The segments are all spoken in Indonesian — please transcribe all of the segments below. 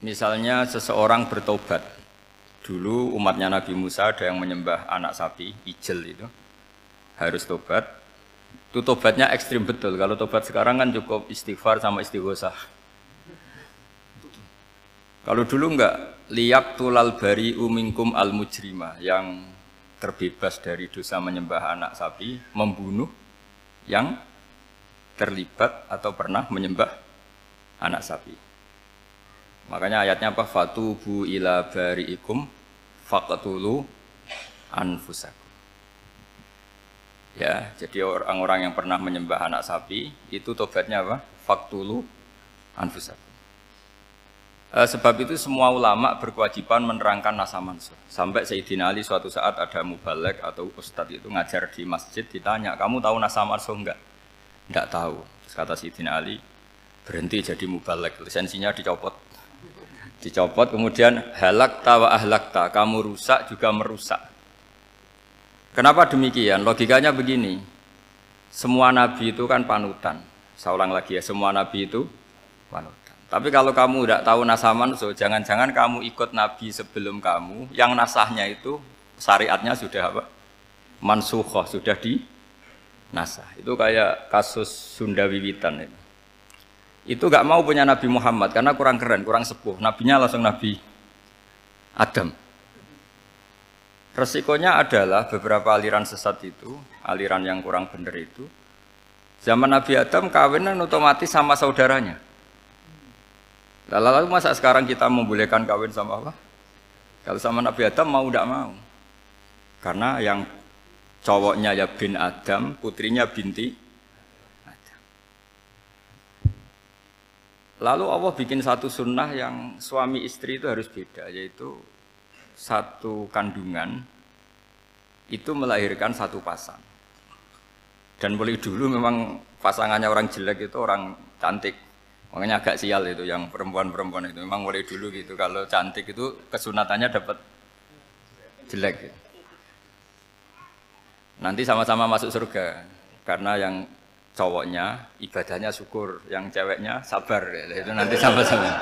Misalnya seseorang bertobat. Dulu umatnya Nabi Musa ada yang menyembah anak sapi, ijel itu. Harus tobat. Itu tobatnya ekstrim betul. Kalau tobat sekarang kan cukup istighfar sama istighosah. Kalau dulu enggak, liyak tulal bari umingkum al mujrima, yang terbebas dari dosa menyembah anak sapi, membunuh yang terlibat atau pernah menyembah anak sapi. Makanya ayatnya apa? Fatubu ila bari'ikum faqtulu anfusakum. Ya, jadi orang-orang yang pernah menyembah anak sapi itu tobatnya apa? Faqtulu anfusakum. Sebab itu semua ulama berkewajiban menerangkan nasa mansuh. Sampai Sayyidina Ali suatu saat ada mubalek atau ustadz itu ngajar di masjid, ditanya, kamu tahu nasa mansuh enggak? Enggak tahu. Terus kata Sayyidina Ali, berhenti jadi mubalek, lisensinya dicopot. Dicopot, kemudian halakta wa ahlakta, kamu rusak juga merusak. Kenapa demikian? Logikanya begini, semua nabi itu kan panutan. Saya ulang lagi ya, semua nabi itu panutan. Tapi kalau kamu tidak tahu nasaman, so jangan-jangan kamu ikut nabi sebelum kamu, yang nasahnya itu syariatnya sudah apa? Mansukhoh, sudah di nasah. Itu kayak kasus Sunda Wiwitan itu. Itu gak mau punya Nabi Muhammad karena kurang keren, kurang sepuh. Nabinya langsung Nabi Adam. Resikonya adalah beberapa aliran sesat itu, aliran yang kurang benar itu, zaman Nabi Adam kawinan otomatis sama saudaranya. Lalu masa sekarang kita membolehkan kawin sama apa? Kalau sama Nabi Adam mau tidak mau. Karena yang cowoknya ya bin Adam, putrinya binti Adam. Lalu Allah bikin satu sunnah yang suami istri itu harus beda, yaitu satu kandungan itu melahirkan satu pasang. Dan mulai dulu memang pasangannya orang jelek itu orang cantik. Makanya agak sial itu yang perempuan-perempuan itu. Memang mulai dulu gitu. Kalau cantik itu kesunatannya dapat jelek. Gitu. Nanti sama-sama masuk surga. Karena yang cowoknya ibadahnya syukur, yang ceweknya sabar. Itu nanti sama-sama.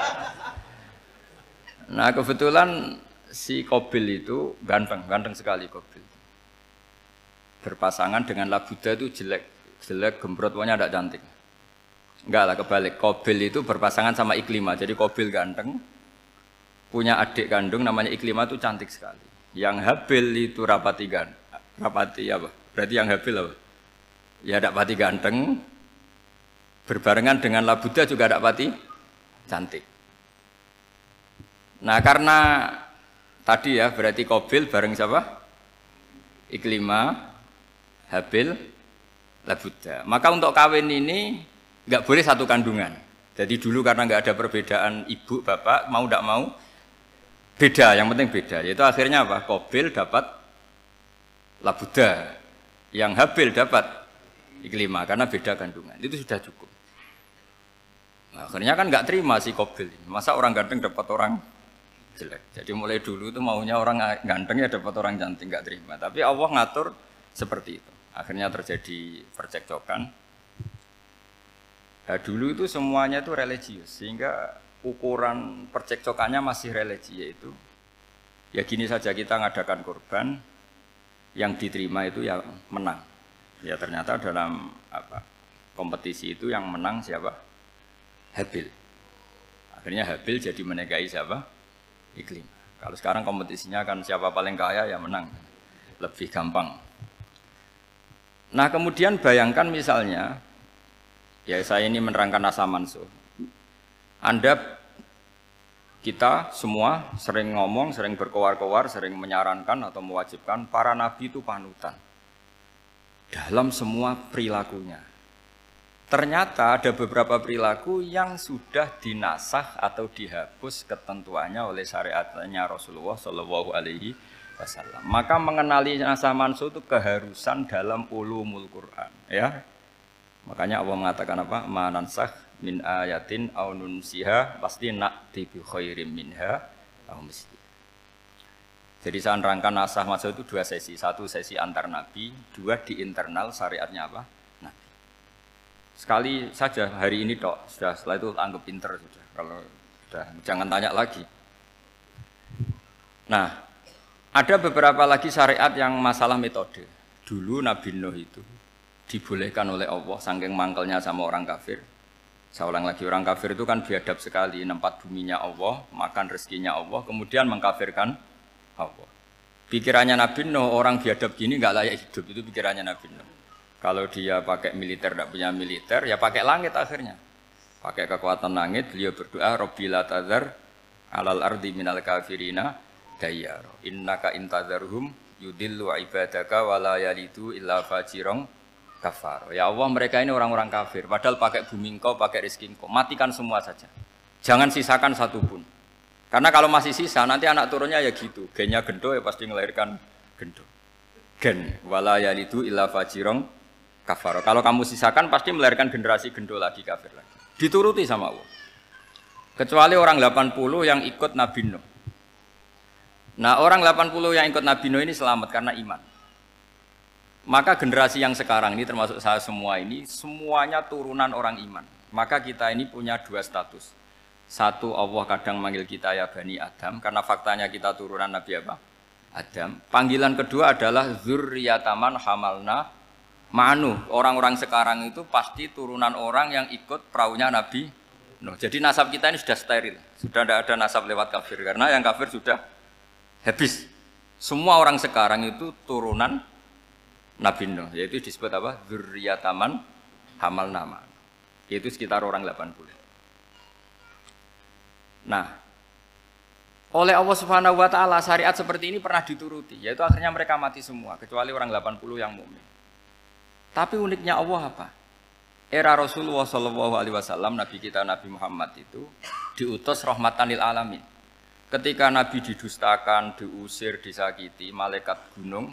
Nah kebetulan si Qabil itu ganteng sekali Qabil. Berpasangan dengan Labuda itu jelek gembrot, pokoknya tidak cantik. Enggak lah, kebalik. Qabil itu berpasangan sama Iklimah. Jadi Qabil ganteng, punya adik kandung namanya Iklimah itu cantik sekali. Yang Habil itu rapati apa? Berarti yang Habil apa? Ya rapati ganteng, berbarengan dengan Labuda juga rapati cantik. Nah karena tadi ya berarti Qabil bareng siapa? Iklimah, Habil, Labuda. Maka untuk kawin ini nggak boleh satu kandungan. Jadi dulu karena nggak ada perbedaan ibu bapak, mau tidak mau beda. Yang penting beda. Yaitu akhirnya apa? Qabil dapat Labuda, yang Habil dapat Iklimah karena beda kandungan. Itu sudah cukup. Nah, akhirnya kan nggak terima si Qabil. Masa orang ganteng dapat orang jelek. Jadi mulai dulu itu maunya orang ganteng ya dapat orang cantik, nggak terima. Tapi Allah ngatur seperti itu. Akhirnya terjadi percekcokan. Nah, dulu itu semuanya itu religius, sehingga ukuran percekcokannya masih religi, yaitu ya gini saja, kita ngadakan kurban, yang diterima itu ya menang. Ya ternyata dalam kompetisi itu yang menang siapa? Habil. Akhirnya Habil jadi menikahi siapa? Iklimah. Kalau sekarang kompetisinya kan siapa paling kaya ya menang, lebih gampang. Nah kemudian bayangkan misalnya, ya saya ini menerangkan nasa mansuh. Kita semua sering ngomong, sering berkoar-koar, sering menyarankan atau mewajibkan para nabi itu panutan dalam semua perilakunya. Ternyata ada beberapa perilaku yang sudah dinasah atau dihapus ketentuannya oleh syariatnya Rasulullah Shallallahu Alaihi Wasallam. Maka mengenali nasa mansuh itu keharusan dalam ulumul Quran, ya. Makanya Allah mengatakan apa? Manansakh min ayatin aw nunsiha pasti na'ti bi khairim minha aw misliha. Jadi saya nerangkan nasah mansuh itu dua sesi. Satu sesi antar nabi, dua di internal syariatnya apa? Nabi. Sekali saja hari ini tok, sudah setelah itu anggap pinter sudah. Kalau Sudah, jangan tanya lagi. Nah, ada beberapa lagi syariat yang masalah metode. Dulu Nabi Nuh itu dibolehkan oleh Allah saking mangkelnya sama orang kafir. Saya ulang lagi, orang kafir itu kan biadab sekali, nempat buminya Allah, makan rezekinya Allah, kemudian mengkafirkan Allah. Pikirannya Nabi Nuh, orang biadab gini nggak layak hidup, itu pikirannya Nabi Nuh. Kalau dia pakai militer, tidak punya militer, ya pakai langit akhirnya. Pakai kekuatan langit, beliau berdoa, Rabbi la tadzar alal ardi minal kafirina dayyar. Innaka intadzarhum yudillu ibadaka wala yalidu illa fajirong kafar. Ya Allah, mereka ini orang-orang kafir, padahal pakai bumi engkau, pakai rezeki engkau, matikan semua saja. Jangan sisakan satu pun. Karena kalau masih sisa, nanti anak turunnya ya gitu. Gennya gendo ya pasti melahirkan gendo. Gen, wala yalidu illa fajirong kafar. Kalau kamu sisakan pasti melahirkan generasi gendo lagi, kafir lagi. Dituruti sama Allah. Kecuali orang 80 yang ikut Nabi Nuh. Nah, orang 80 yang ikut Nabi Nuh ini selamat karena iman. Maka generasi yang sekarang ini termasuk saya semua ini semuanya turunan orang iman. Maka kita ini punya dua status. Satu, Allah kadang manggil kita ya Bani Adam karena faktanya kita turunan Nabi apa? Adam. Panggilan kedua adalah dzurriyyataman hamalna ma'anu. Orang-orang sekarang itu pasti turunan orang yang ikut perahunya Nabi Nuh. Jadi nasab kita ini sudah steril. Sudah tidak ada nasab lewat kafir karena yang kafir sudah habis. Semua orang sekarang itu turunan Nabi Nuh, yaitu disebut apa? Dzurriyyataman hamalna ma'anu. Yaitu sekitar orang 80. Nah, oleh Allah Subhanahu wa taala syariat seperti ini pernah dituruti, yaitu akhirnya mereka mati semua kecuali orang 80 yang mukmin. Tapi uniknya Allah apa? Era Rasulullah sallallahu alaihi wasallam, nabi kita Nabi Muhammad itu diutus rahmatan lil alamin. Ketika Nabi didustakan, diusir, disakiti, malaikat gunung,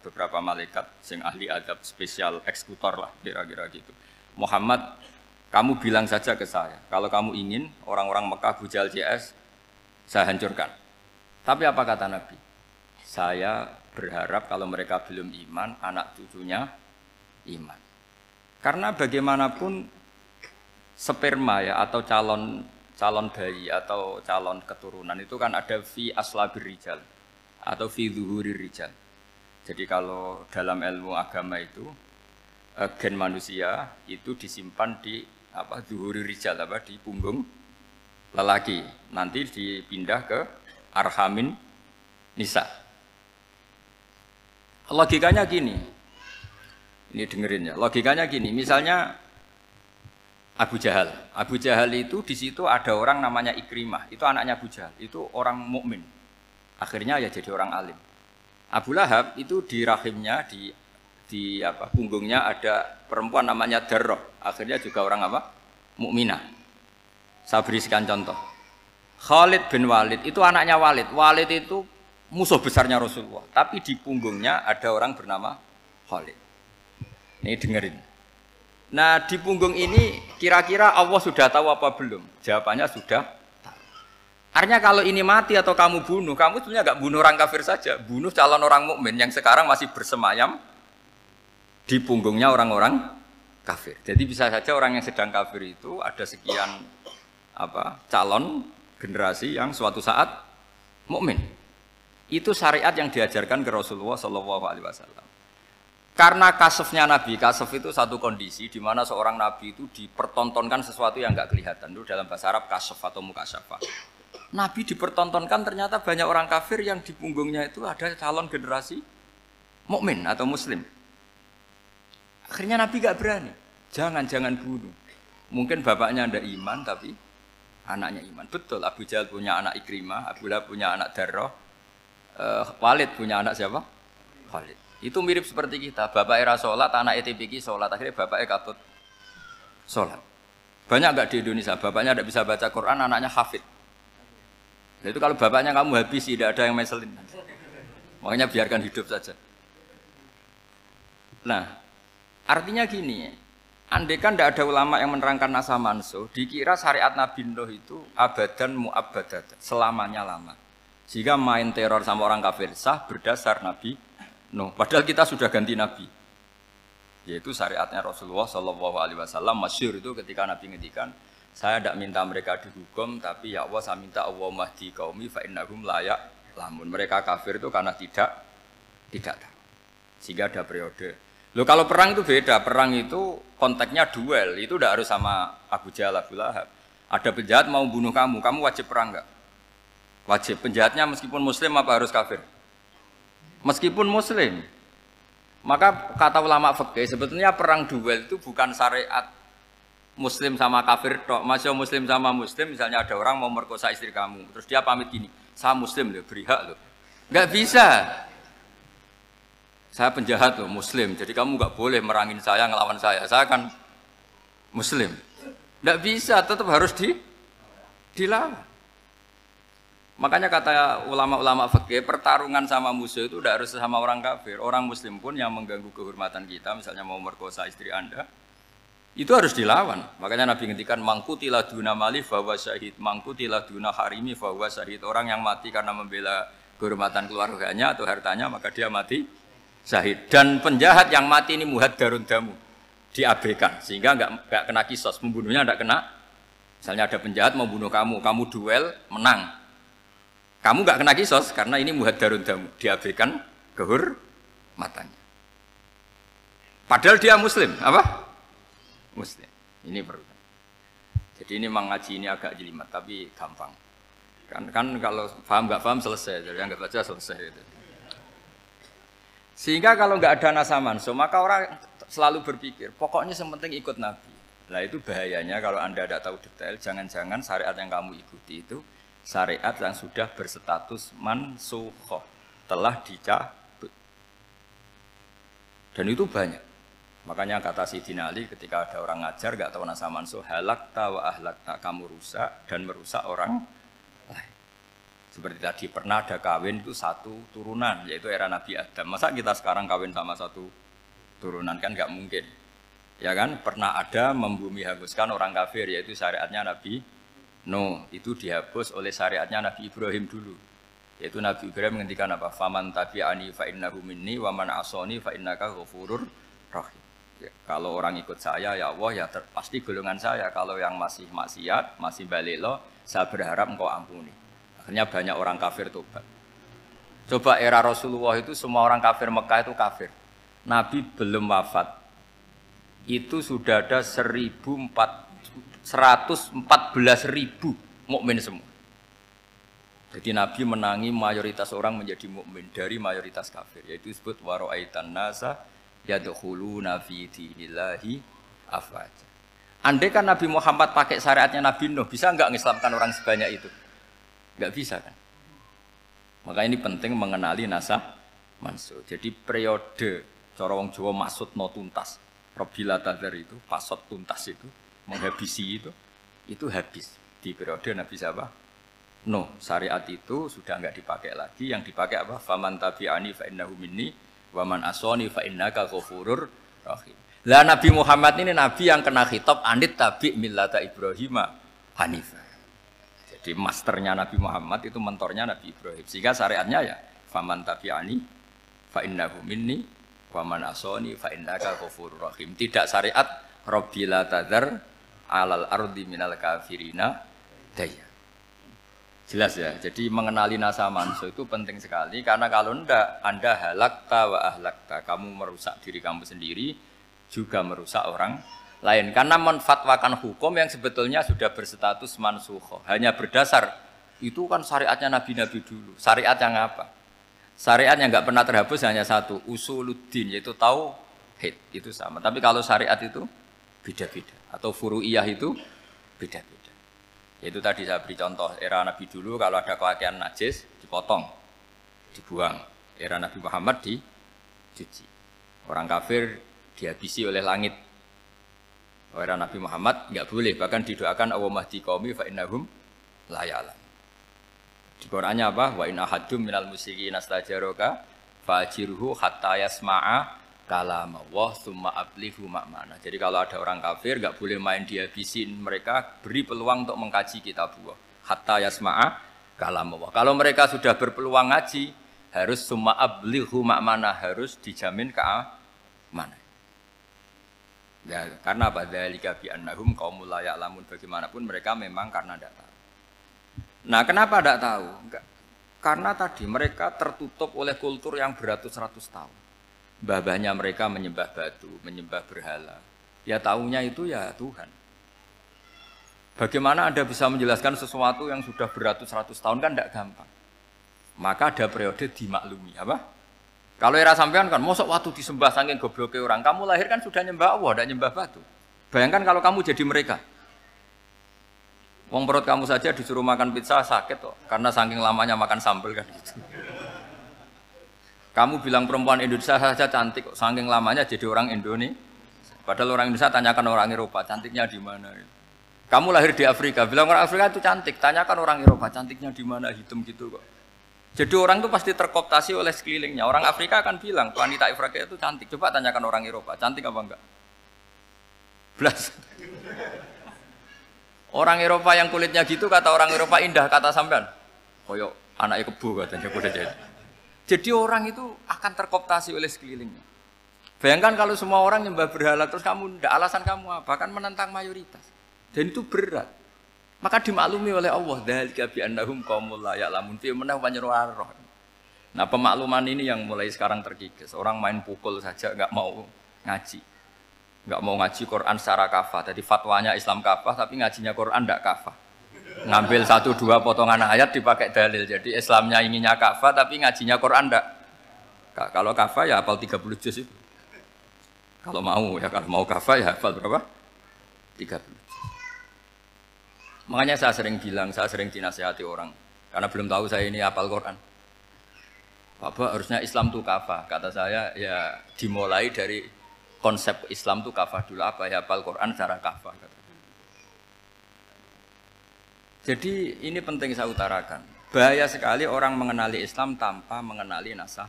beberapa malaikat yang ahli adab spesial eksekutor lah kira-kira gitu. Muhammad, kamu bilang saja ke saya, kalau kamu ingin orang-orang Mekah bujal CS, saya hancurkan. Tapi apa kata Nabi? Saya berharap kalau mereka belum iman, anak cucunya iman. Karena bagaimanapun sperma ya atau calon bayi atau calon keturunan itu kan ada fi aslabir rijal atau fi zuhurir rijal. Jadi kalau dalam ilmu agama itu gen manusia itu disimpan di apa zuhurir rijal apa di punggung lelaki. Nanti dipindah ke arhamin nisa. Logikanya gini. Ini dengerin ya. Logikanya gini, misalnya Abu Jahal itu di situ ada orang namanya Ikrimah, itu anaknya Abu Jahal, itu orang mukmin. Akhirnya ya jadi orang alim. Abu Lahab itu di rahimnya di apa punggungnya ada perempuan namanya Darrah, akhirnya juga orang apa? Mukminah. Saya berikan contoh. Khalid bin Walid itu anaknya Walid. Walid itu musuh besarnya Rasulullah, tapi di punggungnya ada orang bernama Khalid. Ini dengerin. Nah di punggung ini kira-kira Allah sudah tahu apa belum? Jawabannya sudah tahu. Artinya kalau ini mati atau kamu bunuh, kamu sebenarnya nggak bunuh orang kafir saja, bunuh calon orang mukmin yang sekarang masih bersemayam di punggungnya orang-orang kafir. Jadi bisa saja orang yang sedang kafir itu ada sekian apa calon generasi yang suatu saat mukmin. Itu syariat yang diajarkan ke Rasulullah SAW. Karena kasefnya Nabi, kasef itu satu kondisi di mana seorang Nabi itu dipertontonkan sesuatu yang nggak kelihatan. Itu dalam bahasa Arab kasef atau mukasyafah. Nabi dipertontonkan ternyata banyak orang kafir yang di punggungnya itu ada calon generasi mukmin atau muslim. Akhirnya Nabi nggak berani. Jangan bunuh. Mungkin bapaknya ada iman tapi anaknya iman. Betul, Abu Jahal punya anak Ikrimah, Abu Lahab punya anak Darrah, Walid punya anak siapa? Khalid. Itu mirip seperti kita, bapak era sholat, anak ETPK sholat, akhirnya bapaknya katut sholat. Banyak nggak di Indonesia, bapaknya tidak bisa baca Quran, anaknya hafid. Nah, itu kalau bapaknya kamu habis, tidak ada yang meselin. Makanya biarkan hidup saja. Nah, artinya gini, andai kan tidak ada ulama yang menerangkan nasa mansuh, dikira syariat Nabi Nuh itu abadan mu'abbadat, selamanya lama. Sehingga main teror sama orang kafir sah berdasar Nabi Nuh, padahal kita sudah ganti Nabi, yaitu syariatnya Rasulullah SAW. Masyhur itu ketika Nabi ngendikan, Saya tidak minta mereka dihukum, tapi ya Allah saya minta Allah mahdi qaumi fa innahum la ya'lamun. Mereka kafir itu karena tidak tahu. Sehingga ada periode. Loh kalau perang itu beda, perang itu konteksnya duel, itu tidak harus sama Abu Jahal, Abu Lahab. Ada penjahat mau bunuh kamu wajib perang enggak? Wajib. Penjahatnya meskipun muslim apa harus kafir? Meskipun muslim. Maka kata ulama fikih sebetulnya perang duel itu bukan syariat muslim sama kafir tok. Masih muslim sama muslim, misalnya ada orang mau merkosa istri kamu, terus dia pamit gini, saya muslim loh, beri hak loh. Enggak bisa. Saya penjahat loh, muslim, jadi kamu enggak boleh merangin saya, ngelawan saya kan muslim. Enggak bisa, tetap harus dilawan. Makanya kata ulama-ulama fikih, pertarungan sama musuh itu tidak harus sama orang kafir. Orang muslim pun yang mengganggu kehormatan kita, misalnya mau merkosa istri Anda, itu harus dilawan. Makanya Nabi ngendikan mangkutilah duna mali fahuwa syahid, mangkutilah duna harimi fahuwa syahid. Orang yang mati karena membela kehormatan keluarganya atau hartanya, maka dia mati syahid. Dan penjahat yang mati ini muhaddarun damu, diabaikan sehingga enggak kena kisos, pembunuhnya enggak kena. Misalnya ada penjahat mau bunuh kamu duel, menang. Kamu enggak kena kisos karena ini muhaddarun damu, diabaikan kehormatannya. Padahal dia muslim, apa? Muslim. Ini perlu. Jadi ini mengaji ini agak jelimet tapi gampang. Kan kalau paham enggak paham selesai, jadi anggap aja selesai itu. Sehingga kalau enggak ada nasa mansuh, maka orang selalu berpikir, pokoknya yang penting ikut Nabi. Nah itu bahayanya kalau Anda tidak tahu detail, jangan-jangan syariat yang kamu ikuti itu syariat yang sudah berstatus mansukhoh, telah dicabut. Dan itu banyak. Makanya kata Sayyidina Ali ketika ada orang ngajar gak tahu nasa mansuh, halakta wa ahlakta, kamu rusak dan merusak orang lain. Seperti tadi pernah ada kawin itu satu turunan, yaitu era Nabi Adam. Masa kita sekarang kawin sama satu turunan, kan gak mungkin. Ya kan, pernah ada membumi hanguskan orang kafir, yaitu syariatnya Nabi No, itu dihapus oleh syariatnya Nabi Ibrahim dulu. Yaitu Nabi Ibrahim menghentikan apa? Faman tabi'ani fa innahu minni wa man asoni fa innaka ghafurur rahim. Ya, kalau orang ikut saya ya Allah ya pasti golongan saya. Kalau yang masih maksiat, masih balelo, saya berharap engkau ampuni. Akhirnya banyak orang kafir tobat. Coba era Rasulullah itu semua orang kafir Mekah itu kafir. Nabi belum wafat. Itu sudah ada 114.000 mukmin semua. Jadi Nabi menangi mayoritas orang menjadi mukmin dari mayoritas kafir, yaitu disebut wara'aitan nasa yadkhuluna fi dinillahi afwaja. Andai kan Nabi Muhammad pakai syariatnya Nabi Nuh, bisa enggak mengislamkan orang sebanyak itu? Enggak bisa kan? Maka ini penting mengenali nasah mansuh. Jadi periode cara wong Jawa maksud no tuntas. Robila tadar itu, pasot tuntas itu, menghabisi itu habis di periode Nabi siapa? No, syariat itu sudah enggak dipakai lagi. Yang dipakai apa? Faman tabi'ani fa innahu minni wa man asoni fa innaka ghafurur rahim. Lah Nabi Muhammad ini nabi yang kena khitab anit tabi' millata Ibrahim hanifah. Jadi masternya Nabi Muhammad itu mentornya Nabi Ibrahim. Sehingga syariatnya ya faman tabi'ani fa innahu minni wa man asoni fa innaka ghafurur rahim. Tidak syariat Rabbila tadar alal ardi minal kafirina daya. Jelas ya. Jadi mengenali nasa mansuh itu penting sekali karena kalau enggak Anda halakta wa ahlakta, kamu merusak diri kamu sendiri juga merusak orang lain karena menfatwakan hukum yang sebetulnya sudah berstatus mansukh. Hanya berdasar itu kan syariatnya nabi-nabi dulu. Syariat yang apa? Syariat yang enggak pernah terhapus hanya satu, usuluddin, yaitu tauhid, itu sama. Tapi kalau syariat itu beda-beda atau furu'iyah itu beda-beda. Yaitu tadi saya beri contoh era Nabi dulu kalau ada pakaian najis dipotong, dibuang. Era Nabi Muhammad dicuci. Orang kafir dihabisi oleh langit. Era Nabi Muhammad enggak boleh, bahkan didoakan Allahumma hdi qaumi fa innahum la ya'lamun. Di Qur'annya apa? Wa in ahadum minal musyrikin astajaraka fa'jirhu hatta yasma'a kalam Allah tsumma ablighu ma'mana. Jadi kalau ada orang kafir enggak boleh main dihabisin, mereka beri peluang untuk mengkaji kitabullah hatta yasma'a kalam Allah. Kalau mereka sudah berpeluang ngaji, harus tsumma ablighu ma'mana, harus dijamin keamanan. Ya, karena apa? Dzalika bi annahum qaumul la ya'lamun. Bagaimanapun mereka memang karena tidak tahu. Nah, kenapa tidak tahu? Enggak. Karena tadi mereka tertutup oleh kultur yang beratus-ratus tahun. Mbah-mbahnya mereka menyembah batu, menyembah berhala. Ya tahunya itu ya Tuhan. Bagaimana Anda bisa menjelaskan sesuatu yang sudah beratus-ratus tahun kan tidak gampang. Maka ada periode dimaklumi, apa? Kalau era sampean kan, mosok waktu disembah saking gobloknya orang, kamu lahir kan sudah nyembah Allah, tidak nyembah batu. Bayangkan kalau kamu jadi mereka. Wong perut kamu saja disuruh makan pizza sakit kok, karena saking lamanya makan sambal kan gitu. Kamu bilang perempuan Indonesia saja cantik kok, saking lamanya jadi orang Indonesia. Padahal orang Indonesia tanyakan orang Eropa, cantiknya di mana? Kamu lahir di Afrika, bilang orang Afrika itu cantik, tanyakan orang Eropa, cantiknya di mana? Hitam gitu kok. Jadi orang itu pasti terkooptasi oleh sekelilingnya. Orang Afrika akan bilang, wanita Afrika itu cantik. Coba tanyakan orang Eropa, cantik apa enggak? Belas. Orang Eropa yang kulitnya gitu, kata orang Eropa indah, kata sampean. Koyok anaknya kebo katanya, udah jadi. Jadi orang itu akan terkooptasi oleh sekelilingnya. Bayangkan kalau semua orang nyembah berhala, terus kamu enggak, alasan kamu apa? Kan menentang mayoritas. Dan itu berat. Maka dimaklumi oleh Allah, dzalika bi annahum qaumul la ya'lamun fi manah panyeruarah. Nah, pemakluman ini yang mulai sekarang terkikis. Orang main pukul saja enggak mau ngaji. Enggak mau ngaji Quran secara kafah. Jadi fatwanya Islam kafah tapi ngajinya Quran enggak kafah. Ngambil 1-2 potongan ayat dipakai dalil. Jadi Islamnya inginnya kafah tapi ngajinya Quran enggak. Kalau kafah ya hafal 30 juz itu. Kalau mau kafah ya hafal berapa? 30. Makanya saya sering bilang, saya sering dinasihati orang karena belum tahu saya ini hafal Quran. Bapak harusnya Islam itu kafah. Kata saya ya dimulai dari konsep Islam itu kafah dulu, apa ya hafal Quran secara kafah. Jadi ini penting saya utarakan. Bahaya sekali orang mengenali Islam tanpa mengenali nasah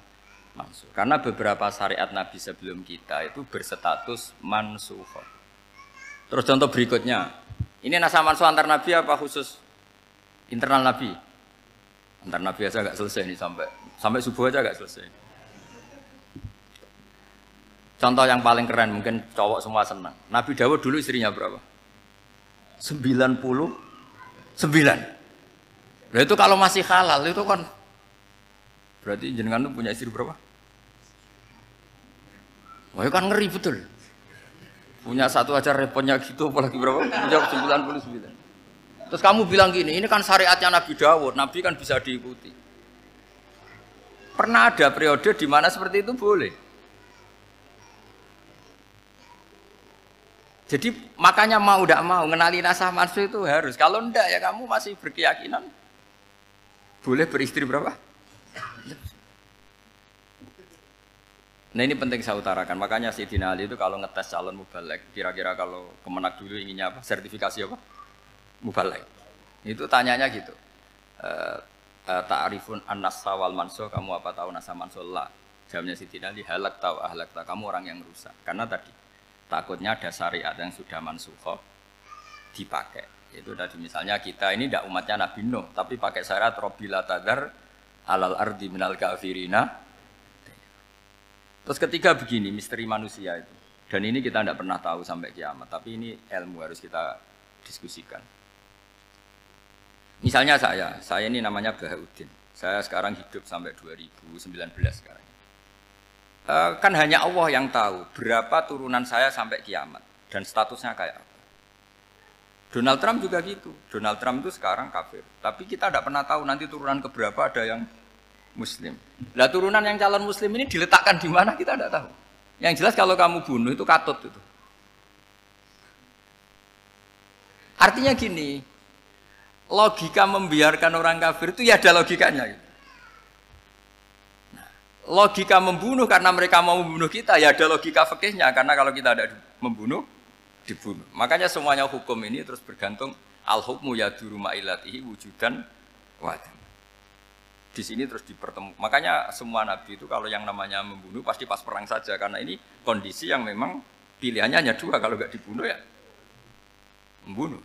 mansuh. Karena beberapa syariat Nabi sebelum kita itu berstatus mansukhah. Terus contoh berikutnya. Ini nasah mansuh antar Nabi apa khusus internal Nabi? Antar Nabi aja agak selesai nih sampai subuh aja agak selesai. Contoh yang paling keren mungkin cowok semua senang. Nabi Dawud dulu istrinya berapa? 99. Nah itu kalau masih halal itu kan berarti jenengan tuh punya istri berapa? Wah itu kan ngeri betul. Punya satu aja repotnya gitu, apalagi berapa? Punya 99. Terus kamu bilang gini, ini kan syariatnya Nabi Dawud, Nabi kan bisa diikuti. Pernah ada periode di mana seperti itu boleh. Jadi makanya mau tidak mau, ngenali nasah mansuh itu harus. Kalau enggak ya kamu masih berkeyakinan. Boleh beristri berapa? Nah ini penting saya utarakan, makanya Sayyidina Ali itu kalau ngetes calon mubalek, kira-kira kalau Kemenak dulu inginnya apa? Sertifikasi apa? Mubalek. Itu tanyanya gitu, ta'rifun an-nassa wal mansuh, kamu apa tahu nasa mansuh lah? Jawabnya Sayyidina Ali, halak tahu ahlak tahu, kamu orang yang rusak. Karena tadi, takutnya ada syariat yang sudah mansukhah dipakai. Itu tadi misalnya kita ini tidak umatnya Nabi Nuh, tapi pakai syariat Robbila tadar alal ardi minal kafirina. Terus ketiga begini, misteri manusia itu. Dan ini kita tidak pernah tahu sampai kiamat, tapi ini ilmu harus kita diskusikan. Misalnya saya ini namanya Bahauddin. Saya sekarang hidup sampai 2019 sekarang. Kan hanya Allah yang tahu berapa turunan saya sampai kiamat dan statusnya kayak apa. Donald Trump juga gitu. Donald Trump itu sekarang kafir, tapi kita tidak pernah tahu nanti turunan keberapa ada yang Muslim. Lah turunan yang calon Muslim ini diletakkan di mana kita tidak tahu. Yang jelas kalau kamu bunuh itu katut itu. Artinya gini, logika membiarkan orang kafir itu ya ada logikanya. Nah, logika membunuh karena mereka mau membunuh kita ya ada logika fikihnya karena kalau kita ada membunuh dibunuh. Makanya semuanya hukum ini terus bergantung al-hukmu yaduru ma'ilatihi wujudan wadan. Di sini terus dipertemukan. Makanya semua nabi itu kalau yang namanya membunuh pasti pas perang saja karena ini kondisi yang memang pilihannya hanya dua, kalau nggak dibunuh ya membunuh.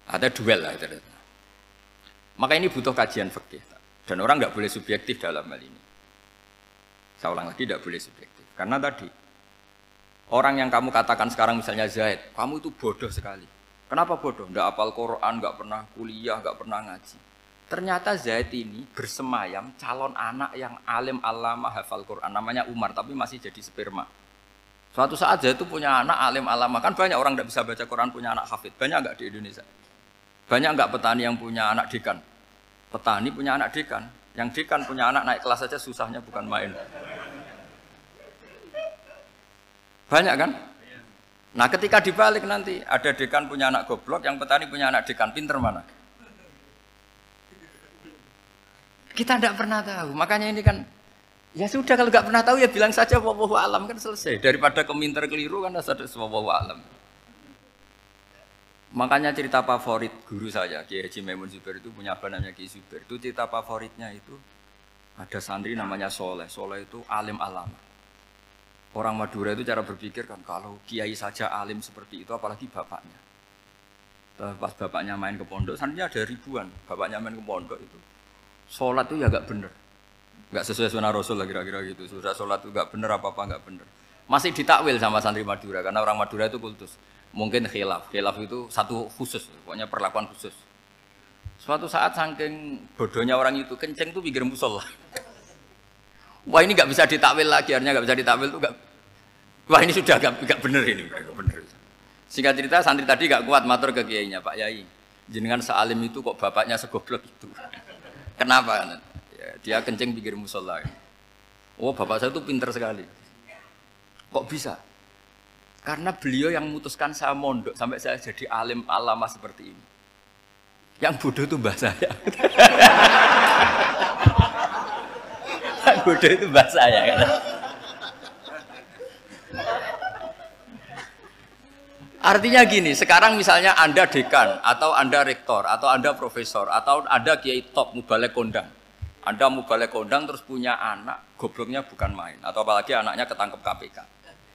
Ada duel lah itu. Maka ini butuh kajian fikih dan orang nggak boleh subjektif dalam hal ini. Saya ulang lagi, tidak boleh subjektif karena tadi Orang yang kamu katakan sekarang misalnya Zaid, kamu itu bodoh sekali. Kenapa bodoh? Nggak hafal Quran, nggak pernah kuliah, nggak pernah ngaji. Ternyata Zaid ini bersemayam calon anak yang alim alama hafal Quran. Namanya Umar, tapi masih jadi sperma. Suatu saat Zaid itu punya anak alim alama. Kan banyak orang nggak bisa baca Quran punya anak hafid. Banyak nggak di Indonesia? Banyak nggak petani yang punya anak dekan? Petani punya anak dekan. Yang dekan punya anak naik kelas saja susahnya bukan main. Banyak kan? Nah ketika dibalik nanti ada dekan punya anak goblok, yang petani punya anak dekan, pinter mana? Kita tidak pernah tahu. Makanya ini kan, ya sudah kalau nggak pernah tahu ya bilang saja wallahu alam kan selesai. Daripada keminter keliru kan ada wallahu alam. Makanya cerita favorit guru saya, Kiai Haji Maimun Zubair itu punya apa namanya Kiai Zubair. Itu cerita favoritnya itu ada santri namanya Soleh. Soleh itu alim alama. Orang Madura itu cara berpikir kan kalau kiai saja alim seperti itu apalagi bapaknya. Pas bapaknya main ke pondok, santrinya ada ribuan. Bapaknya main ke pondok itu sholat itu ya gak bener. Gak sesuai sunnah Rasul lah kira-kira gitu. Sudah sholat itu gak bener apa-apa gak bener. Masih ditakwil sama santri Madura karena orang Madura itu kultus. Mungkin khilaf. Khilaf itu satu khusus, pokoknya perlakuan khusus. Suatu saat saking bodohnya orang itu kenceng tuh pinggir musola. Wah ini nggak bisa ditakwil lagi, akhirnya nggak bisa ditakwil tuh nggak. Wah ini sudah nggak bener ini, nggak bener. Singkat cerita santri tadi nggak kuat matur ke kiainya, Pak Yai, jenengan sealim itu kok bapaknya segoblok itu. Kenapa? Ya, dia kencing pinggir musola. Oh bapak saya tuh pinter sekali. Kok bisa? Karena beliau yang memutuskan saya mondok sampai saya jadi alim alama seperti ini. Yang bodoh itu mbah saya. Bodoh itu bahasa ya kan. Artinya gini, sekarang misalnya Anda dekan atau Anda rektor atau Anda profesor atau Anda kiai top mubalek kondang. Anda mubalek kondang terus punya anak, gobloknya bukan main atau apalagi anaknya ketangkep KPK.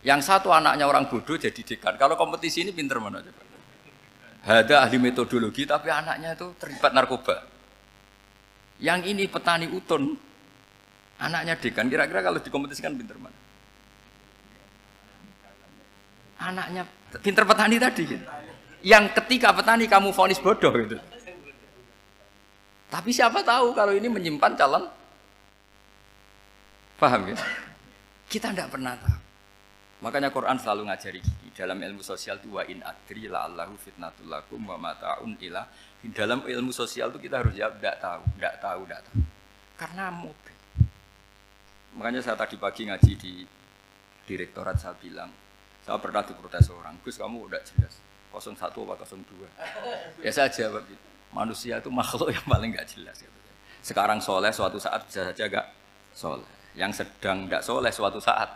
Yang satu anaknya orang bodoh jadi dekan. Kalau kompetisi ini pinter mana coba? Ada ahli metodologi tapi anaknya itu terlibat narkoba. Yang ini petani utun, anaknya dekan, kira-kira kalau dikompetisikan pinter mana? Anaknya pinter petani tadi gitu. Yang ketika petani kamu vonis bodoh gitu. Tapi siapa tahu kalau ini menyimpan calon. Paham ya? Kita tidak pernah tahu. Makanya Quran selalu ngajari dalam ilmu sosial itu wa in adri la'allahu fitnatul lakum wa mata'un ila. Dalam ilmu sosial itu kita harus jawab tidak tahu. Karena mobil. Makanya saya tadi pagi ngaji di direktorat saya bilang, saya pernah diprotes orang, Gus kamu udah jelas 01 apa 02. Ya saya jawab gitu, manusia itu makhluk yang paling gak jelas. Gitu. Sekarang soleh suatu saat bisa saja gak soleh. Yang sedang gak soleh suatu saat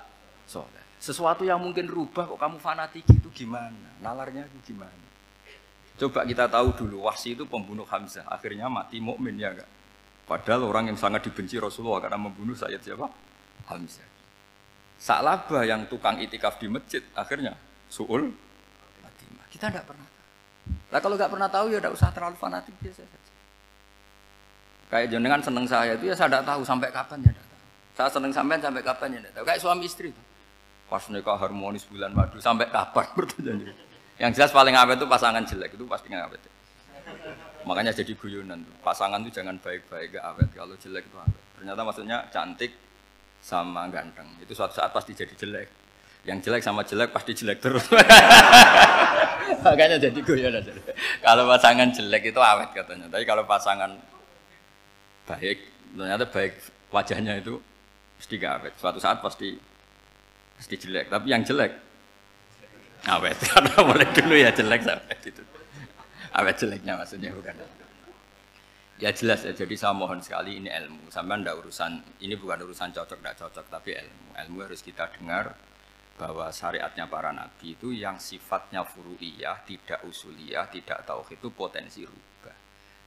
soleh. Sesuatu yang mungkin rubah kok kamu fanatik itu gimana? Nalarnya itu gimana? Coba kita tahu dulu, Wahsy itu pembunuh Hamzah, akhirnya mati mukmin ya enggak? Padahal orang yang sangat dibenci Rasulullah karena membunuh Sayyid siapa? Hamzah. Sa'labah yang tukang itikaf di masjid, akhirnya su'ul khatimah. Kita tidak pernah tahu. Nah kalau nggak pernah tahu ya tidak usah terlalu fanatik biasa saja. Kayak jenengan seneng saya itu ya saya tidak tahu sampai kapan ya tidak tahu. Saya seneng sampai kapan ya tidak tahu. Kayak suami istri itu. Pas nikah harmonis bulan madu sampai kapan bertanya. Yang jelas paling awet itu pasangan jelek itu pasti nggak awet. Makanya jadi guyonan tuh. Pasangan itu jangan baik-baik gak awet, kalau jelek itu awet. Ternyata maksudnya cantik sama ganteng. Itu suatu saat pasti jadi jelek. Yang jelek sama jelek pasti jelek terus. Makanya jadi guyonan. Kalau pasangan jelek itu awet katanya. Tapi kalau pasangan baik, ternyata baik wajahnya itu pasti gak awet. Suatu saat pasti jelek. Tapi yang jelek awet. Karena mulai dulu ya jelek sampai itu. Awet jeleknya maksudnya bukan. Ya jelas ya, jadi saya mohon sekali ini ilmu. Sampai ndak urusan, ini bukan urusan cocok ndak cocok, tapi ilmu. Ilmu harus kita dengar bahwa syariatnya para nabi itu yang sifatnya furu'iyah, tidak usuliyah, tidak tauhid itu potensi rubah.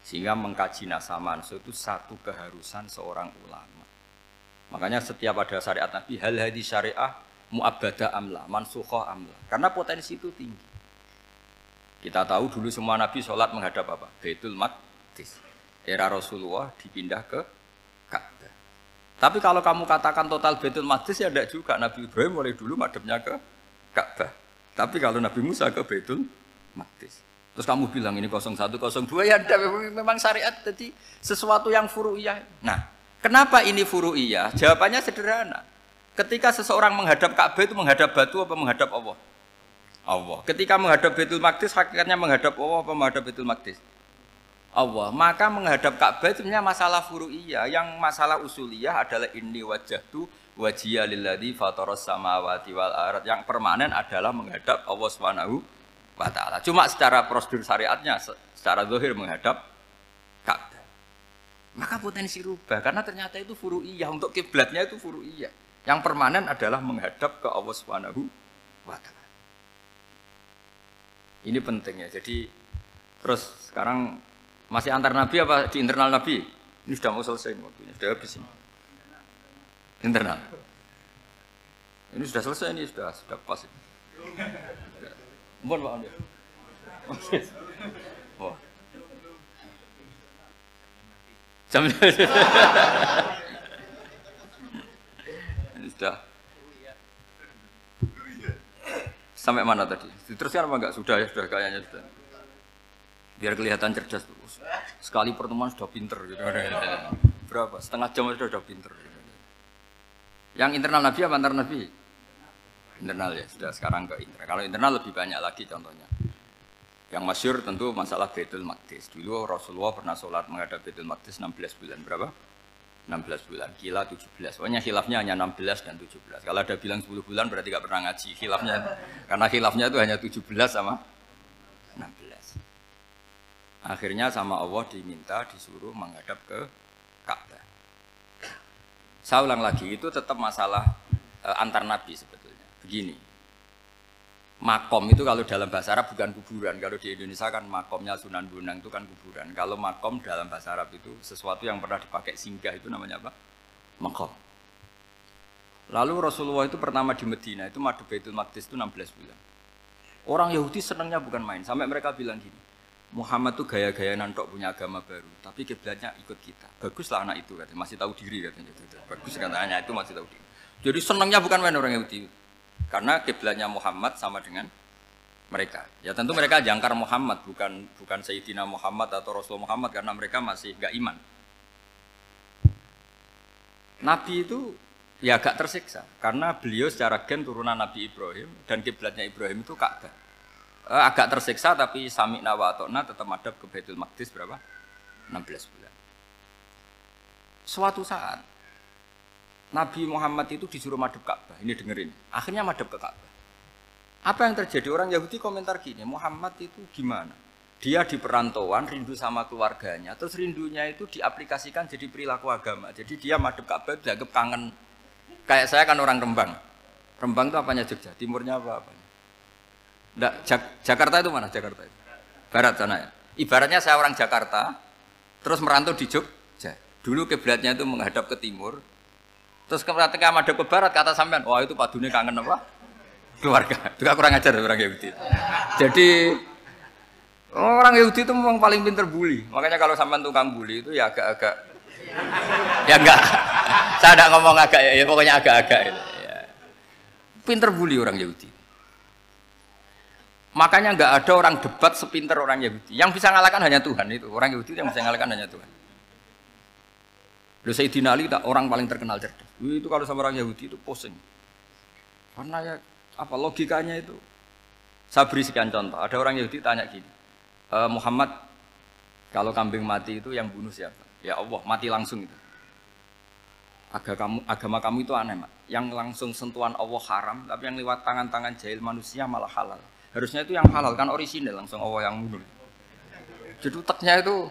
Sehingga mengkaji nasab mansukh itu satu keharusan seorang ulama. Makanya setiap ada syariat nabi, hal hadis syariah mu'abbadah amla, mansukhah amla. Karena potensi itu tinggi. Kita tahu dulu semua nabi sholat menghadap apa? Baitul Maqdis. Era Rasulullah dipindah ke Ka'bah. Tapi kalau kamu katakan total Baitul Maqdis ya tidak juga. Nabi Ibrahim mulai dulu madhabnya ke Ka'bah. Tapi kalau Nabi Musa ke Baitul Maqdis. Terus kamu bilang ini 0102 ya ada memang syariat jadi sesuatu yang furu'iyah. Nah, kenapa ini furu'iyah? Jawabannya sederhana. Ketika seseorang menghadap Ka'bah itu menghadap batu apa menghadap Allah? Allah. Ketika menghadap Baitul Maqdis hakikatnya menghadap Allah apa menghadap Baitul Maqdis? Allah. Maka menghadap Ka'bah itu sebenarnya masalah furu'iyah. Yang masalah usuliyah adalah inni wajjahtu wajhiya lilladzi fataras samawati wal ardh. Yang permanen adalah menghadap Allah Subhanahu wa ta'ala. Cuma secara prosedur syariatnya secara zahir menghadap Ka'bah. Maka potensi rubah karena ternyata itu furu'iyah, untuk kiblatnya itu furu'iyah. Yang permanen adalah menghadap ke Allah Subhanahu wa ta'ala. Ini pentingnya. Jadi terus sekarang masih antar nabi apa di internal nabi? Ini sudah mau selesai waktunya, sudah habis ini. Internal. Ini sudah selesai, ini sudah pas ini. Mohon Pak Andi. Oh. Jam ini sudah. Sampai mana tadi? Diteruskan apa enggak? Sudah ya, sudah kayaknya sudah. Biar kelihatan cerdas terus. Sekali pertemuan sudah pinter gitu. Berapa? Setengah jam sudah pinter. Gitu. Yang internal Nabi apa antar Nabi? Internal ya, sudah sekarang ke internal. Kalau internal lebih banyak lagi contohnya. Yang masyhur tentu masalah Baitul Maqdis. Dulu Rasulullah pernah sholat menghadap Baitul Maqdis 16 bulan. Berapa? 16 bulan. Kila 17. Pokoknya khilafnya hanya 16 dan 17. Kalau ada bilang 10 bulan berarti gak pernah ngaji. Khilafnya, karena khilafnya itu hanya 17 sama 16. Akhirnya sama Allah diminta, disuruh menghadap ke Ka'bah. Saya ulang lagi, itu tetap masalah antar nabi sebetulnya. Begini, makom itu kalau dalam bahasa Arab bukan kuburan. Kalau di Indonesia kan makomnya Sunan Bonang itu kan kuburan. Kalau makom dalam bahasa Arab itu sesuatu yang pernah dipakai singgah itu namanya apa? Makom. Lalu Rasulullah itu pertama di Medina itu madhab Baitul Maqdis itu 16 bulan. Orang Yahudi senangnya bukan main. Sampai mereka bilang gini, Muhammad tuh gaya-gaya nantok punya agama baru, tapi kiblatnya ikut kita. Baguslah anak itu katanya, masih tahu diri katanya. Bagus katanya itu masih tahu diri. Jadi senangnya bukan main orang Yahudi. Karena kiblatnya Muhammad sama dengan mereka. Ya tentu mereka jangkar Muhammad, bukan Sayyidina Muhammad atau Rasul Muhammad karena mereka masih enggak iman. Nabi itu ya agak tersiksa karena beliau secara gen turunan Nabi Ibrahim dan kiblatnya Ibrahim itu Ka'bah. Agak tersiksa tapi sami'na wa ata'na tetap madhab ke Baitul Maqdis berapa? 16 bulan. Suatu saat Nabi Muhammad itu disuruh madhab Ka'bah. Ini dengerin. Akhirnya madhab ke Ka'bah. Apa yang terjadi? Orang Yahudi komentar gini, Muhammad itu gimana? Dia di perantauan, rindu sama keluarganya. Terus rindunya itu diaplikasikan jadi perilaku agama. Jadi dia madhab Ka'bah dianggap kangen. Kayak saya kan orang Rembang. Rembang itu apanya Jogja? Timurnya apa-apanya? Nggak, Jakarta itu mana? Jakarta itu? Barat sana ya? Ibaratnya saya orang Jakarta, terus merantau di Jogja. Dulu kiblatnya itu menghadap ke timur. Terus ketika madhab ke barat kata sampean, wah itu padune kangen apa? Keluarga. Juga kurang ajar orang Yahudi. Jadi orang Yahudi itu memang paling pinter bully. Makanya kalau sampean tukang bully itu ya agak-agak ya enggak. Saya enggak ngomong agak ya, pokoknya agak-agak ya. Pinter bully orang Yahudi. Makanya enggak ada orang debat sepinter orang Yahudi. Yang bisa ngalahkan hanya Tuhan itu. Orang Yahudi yang bisa ngalahkan hanya Tuhan. Sayyidina Ali orang paling terkenal cerdas. Itu kalau sama orang Yahudi itu pusing. Karena ya apa logikanya itu? Saya beri sekian contoh. Ada orang Yahudi tanya gini, Muhammad, kalau kambing mati itu yang bunuh siapa? Ya Allah, mati langsung itu. Agama kamu itu aneh, Mak. Yang langsung sentuhan Allah haram, tapi yang lewat tangan-tangan jahil manusia malah halal. Harusnya itu yang halal kan orisinal, langsung Allah yang bunuh. Jadi utaknya itu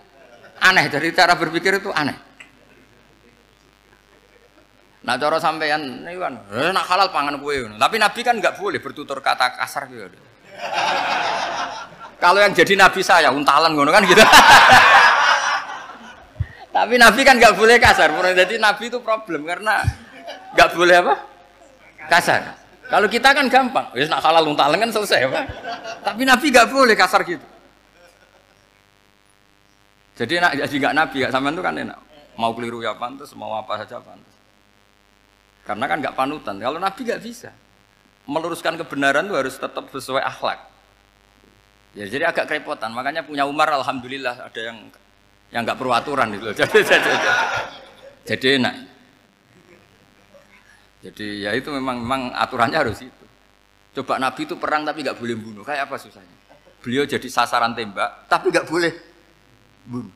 aneh, dari cara berpikir itu aneh. Nah cara sampean ini kan, nak halal pangan kue. Tapi Nabi kan nggak boleh bertutur kata kasar gitu. Kalau yang jadi Nabi saya untalan ngono kan gitu. Tapi Nabi kan nggak boleh kasar. Jadi Nabi itu problem karena nggak boleh apa? Kasar. Kalau kita kan gampang, wis nak halal untalan kan selesai apa? Tapi Nabi nggak boleh kasar gitu. Jadi nggak Nabi, nggak sampean itu kan enak. Mau keliru ya pantas, mau apa saja pantas. Karena kan nggak panutan. Kalau Nabi nggak bisa. meluruskan kebenaran itu harus tetap sesuai akhlak. Ya, jadi agak kerepotan. Makanya punya Umar alhamdulillah ada yang nggak perlu aturan itu. Jadi enak. Jadi ya itu memang aturannya harus itu. Coba Nabi itu perang tapi nggak boleh bunuh. Kayak apa susahnya? Beliau jadi sasaran tembak tapi nggak boleh bunuh.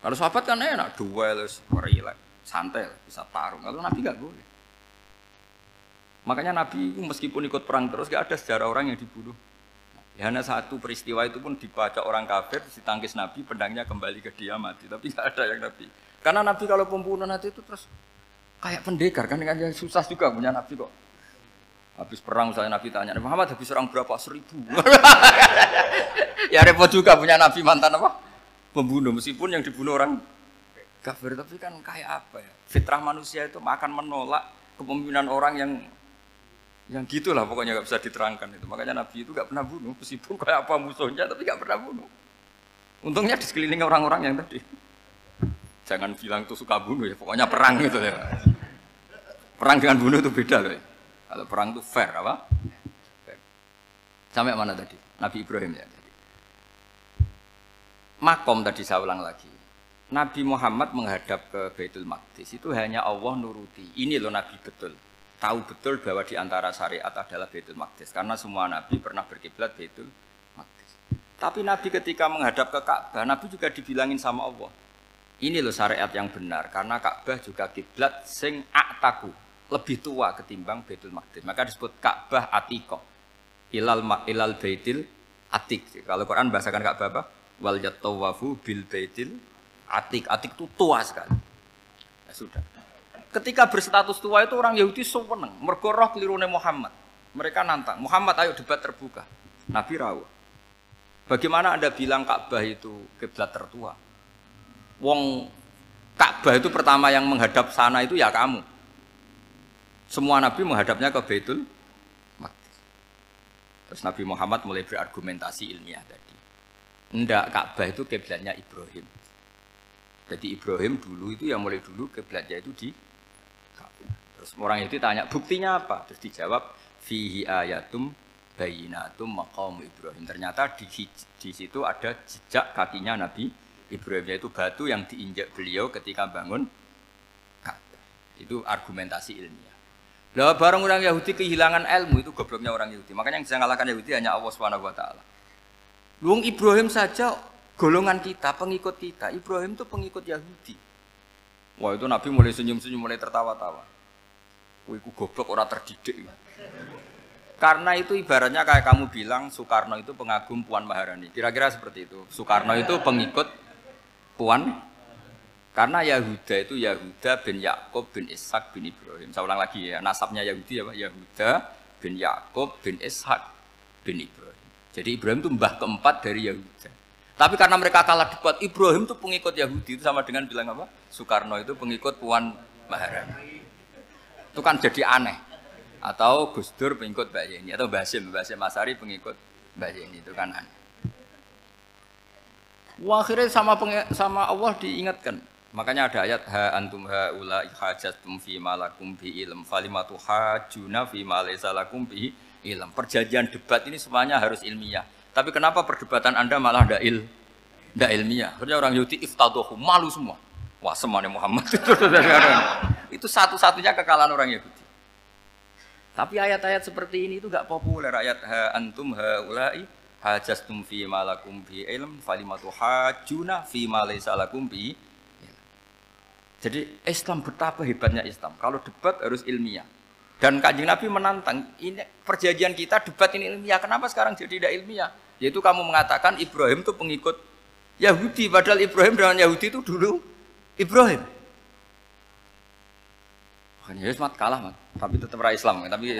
Kalau sahabat kan enak, duel, relax, santai, bisa tarung. Kalau Nabi nggak boleh. Makanya Nabi meskipun ikut perang terus nggak ada sejarah orang yang dibunuh. Ya, hanya satu peristiwa itu pun dibaca orang kafir, ditangkis Nabi, pedangnya kembali ke dia mati. Tapi nggak ada yang Nabi. Karena Nabi kalau pembunuh nanti itu terus kayak pendekar kan susah juga punya Nabi kok. Habis perang misalnya Nabi tanya, Muhammad habis perang berapa? 1000. Ya repot juga punya Nabi mantan apa? Pembunuh meskipun yang dibunuh orang kafir, tapi kan kayak apa ya? Fitrah manusia itu akan menolak kepemimpinan orang yang gitulah pokoknya nggak bisa diterangkan itu. Makanya Nabi itu nggak pernah bunuh meskipun kayak apa musuhnya tapi nggak pernah bunuh. Untungnya di sekeliling orang-orang yang tadi. Jangan bilang tuh suka bunuh ya, pokoknya perang gitu ya. Perang dengan bunuh itu beda loh. Ya. Kalau perang itu fair apa? Fair. Sampai mana tadi? Nabi Ibrahim ya. Makom tadi saya ulang lagi. Nabi Muhammad menghadap ke Baitul Maqdis itu hanya Allah nuruti. Ini loh Nabi betul. Tahu betul bahwa di antara syariat adalah Baitul Maqdis. Karena semua Nabi pernah berkiblat Baitul Maqdis. Tapi Nabi ketika menghadap ke Ka'bah, Nabi juga dibilangin sama Allah. Ini loh syariat yang benar. Karena Ka'bah juga kiblat sing a'taku. Lebih tua ketimbang Baitul Maqdis. Maka disebut Ka'bah Atiqah. Ilal Baitil Atiq. Kalau Quran bahasakan Ka'bah apa? Wal yatawafu bil Baitil Atiq. Atiq itu tua sekali. Ya sudah. Ketika berstatus tua itu orang Yahudi seneng, mergo roh kelirune Muhammad. Mereka nantang, Muhammad ayo debat terbuka. Nabi rawuh. Bagaimana Anda bilang Ka'bah itu kiblat tertua? Wong Ka'bah itu pertama yang menghadap sana itu ya kamu. Semua Nabi menghadapnya ke Baitul Maqdis. Terus Nabi Muhammad mulai berargumentasi ilmiah tadi. Enggak, Ka'bah itu kiblatnya Ibrahim. Jadi Ibrahim dulu itu yang mulai dulu kiblatnya itu di Terus orang itu tanya, buktinya apa? Terus dijawab, fihi ayatum bayinatum maqam Ibrahim. Ternyata di situ ada jejak kakinya Nabi Ibrahim, yaitu batu yang diinjak beliau ketika bangun Ka'bah. Itu argumentasi ilmiah. Lah barang orang Yahudi kehilangan ilmu, itu gobloknya orang Yahudi. Makanya yang bisa mengalahkan Yahudi hanya Allah Subhanahu wa taala. Wong Ibrahim saja golongan kita, pengikut kita. Ibrahim itu pengikut Yahudi. Wah, itu Nabi mulai senyum-senyum, mulai tertawa-tawa. Wih, ku goblok orang terdidik. Karena itu ibaratnya kayak kamu bilang Soekarno itu pengagum Puan Maharani. Kira-kira seperti itu. Soekarno itu pengikut Puan. Karena Yahuda itu Yahuda bin Yakub bin Ishak bin Ibrahim. Saya ulang lagi ya, nasabnya Yahudi apa? Yahuda bin Yakub bin Ishak bin Ibrahim. Jadi Ibrahim itu mbah keempat dari Yahuda. Tapi karena mereka kalah debat, Ibrahim itu pengikut Yahudi. Itu sama dengan bilang apa? Soekarno itu pengikut Puan Maharani. Itu kan jadi aneh. Atau Gus Dur pengikut Mbak Yeni, atau Basim Asari pengikut Mbak Yeni, itu kan aneh. Wah, akhirnya sama Allah diingatkan. Makanya ada ayat ha antum haula hajatum fi malakum bi ilm falimatu hajuna fi ma laysa lakum bi ilm. Perjanjian debat ini semuanya harus ilmiah. Tapi kenapa perdebatan Anda malah ndak ilmiah? Akhirnya orang Yahudi iftadohu, malu semua. Wah, semuanya Muhammad itu satu-satunya kekalahan orang Yahudi. Tapi ayat-ayat seperti ini itu enggak populer. Ayat ha antum haula'i hajastum fi malakum bi ilm falimatu hajuna fi ma laysa lakum bi. Jadi Islam betapa hebatnya Islam. Kalau debat harus ilmiah. Dan Kanjeng Nabi menantang, ini perjanjian kita debat ini ilmiah. Kenapa sekarang jadi tidak ilmiah? Yaitu kamu mengatakan Ibrahim itu pengikut Yahudi, padahal Ibrahim dengan Yahudi itu dulu Ibrahim. Makanya Yesus kalah, mat. Tapi tetap ra Islam. Tapi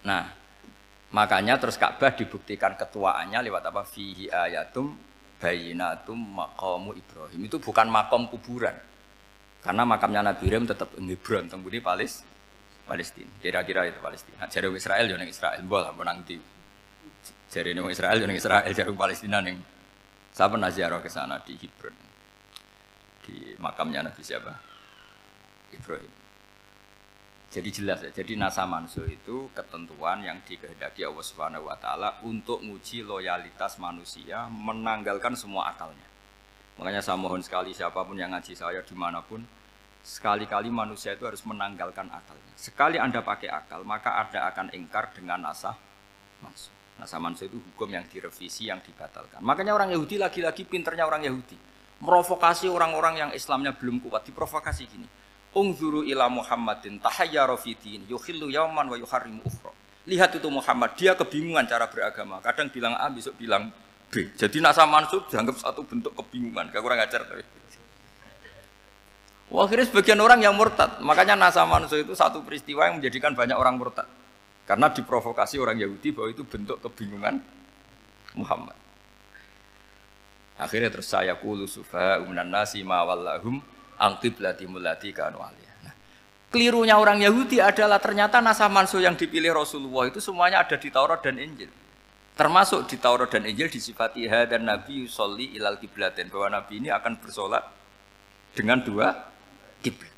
nah, makanya terus Ka'bah dibuktikan ketuaannya lewat apa? Fihi ayatum bayinatum maqamu Ibrahim. Itu bukan makam kuburan. Karena makamnya Nabi Ibrahim tetap Hebron, tengguni Palestina. Kira-kira itu Palestina. Jari Israel yo ning Israel, mbok lah menang di. Jari ning Israel yo ning Israel, jari Palestina ning. Saya pernah ziarah ke sana di Hebron. Di makamnya Nabi siapa? Ibrahim. Jadi jelas ya. Jadi nasa mansuh itu ketentuan yang dikehendaki Allah Subhanahu wa taala untuk menguji loyalitas manusia, menanggalkan semua akalnya. Makanya saya mohon sekali siapapun yang ngaji saya dimanapun, sekali-kali manusia itu harus menanggalkan akalnya. Sekali Anda pakai akal, maka Anda akan ingkar dengan nasa mansuh. Nasa mansuh itu hukum yang direvisi, yang dibatalkan. Makanya orang Yahudi lagi-lagi pinternya orang Yahudi. Merovokasi orang-orang yang Islamnya belum kuat, diprovokasi gini. Ungzuru ila Muhammadin tahayyara fi din yukhillu yawman wa yuharrimu ukhra. Lihat itu Muhammad, dia kebingungan cara beragama. Kadang bilang A, besok bilang B. Jadi nasa mansuh dianggap satu bentuk kebingungan. Gak kurang ajar tapi. Wah, akhirnya sebagian orang yang murtad. Makanya nasa mansuh itu satu peristiwa yang menjadikan banyak orang murtad. Karena diprovokasi orang Yahudi bahwa itu bentuk kebingungan Muhammad. Akhirnya terus saya qulu sufaha'u minan nasi ma wallahum an qiblatimul lati kanu 'alaiha. Nah, kelirunya orang Yahudi adalah ternyata nasa mansuh yang dipilih Rasulullah itu semuanya ada di Taurat dan Injil. Termasuk di Taurat dan Injil disifati dan Nabi yusolli ilal qiblatin, bahwa Nabi ini akan bersolat dengan dua kiblat.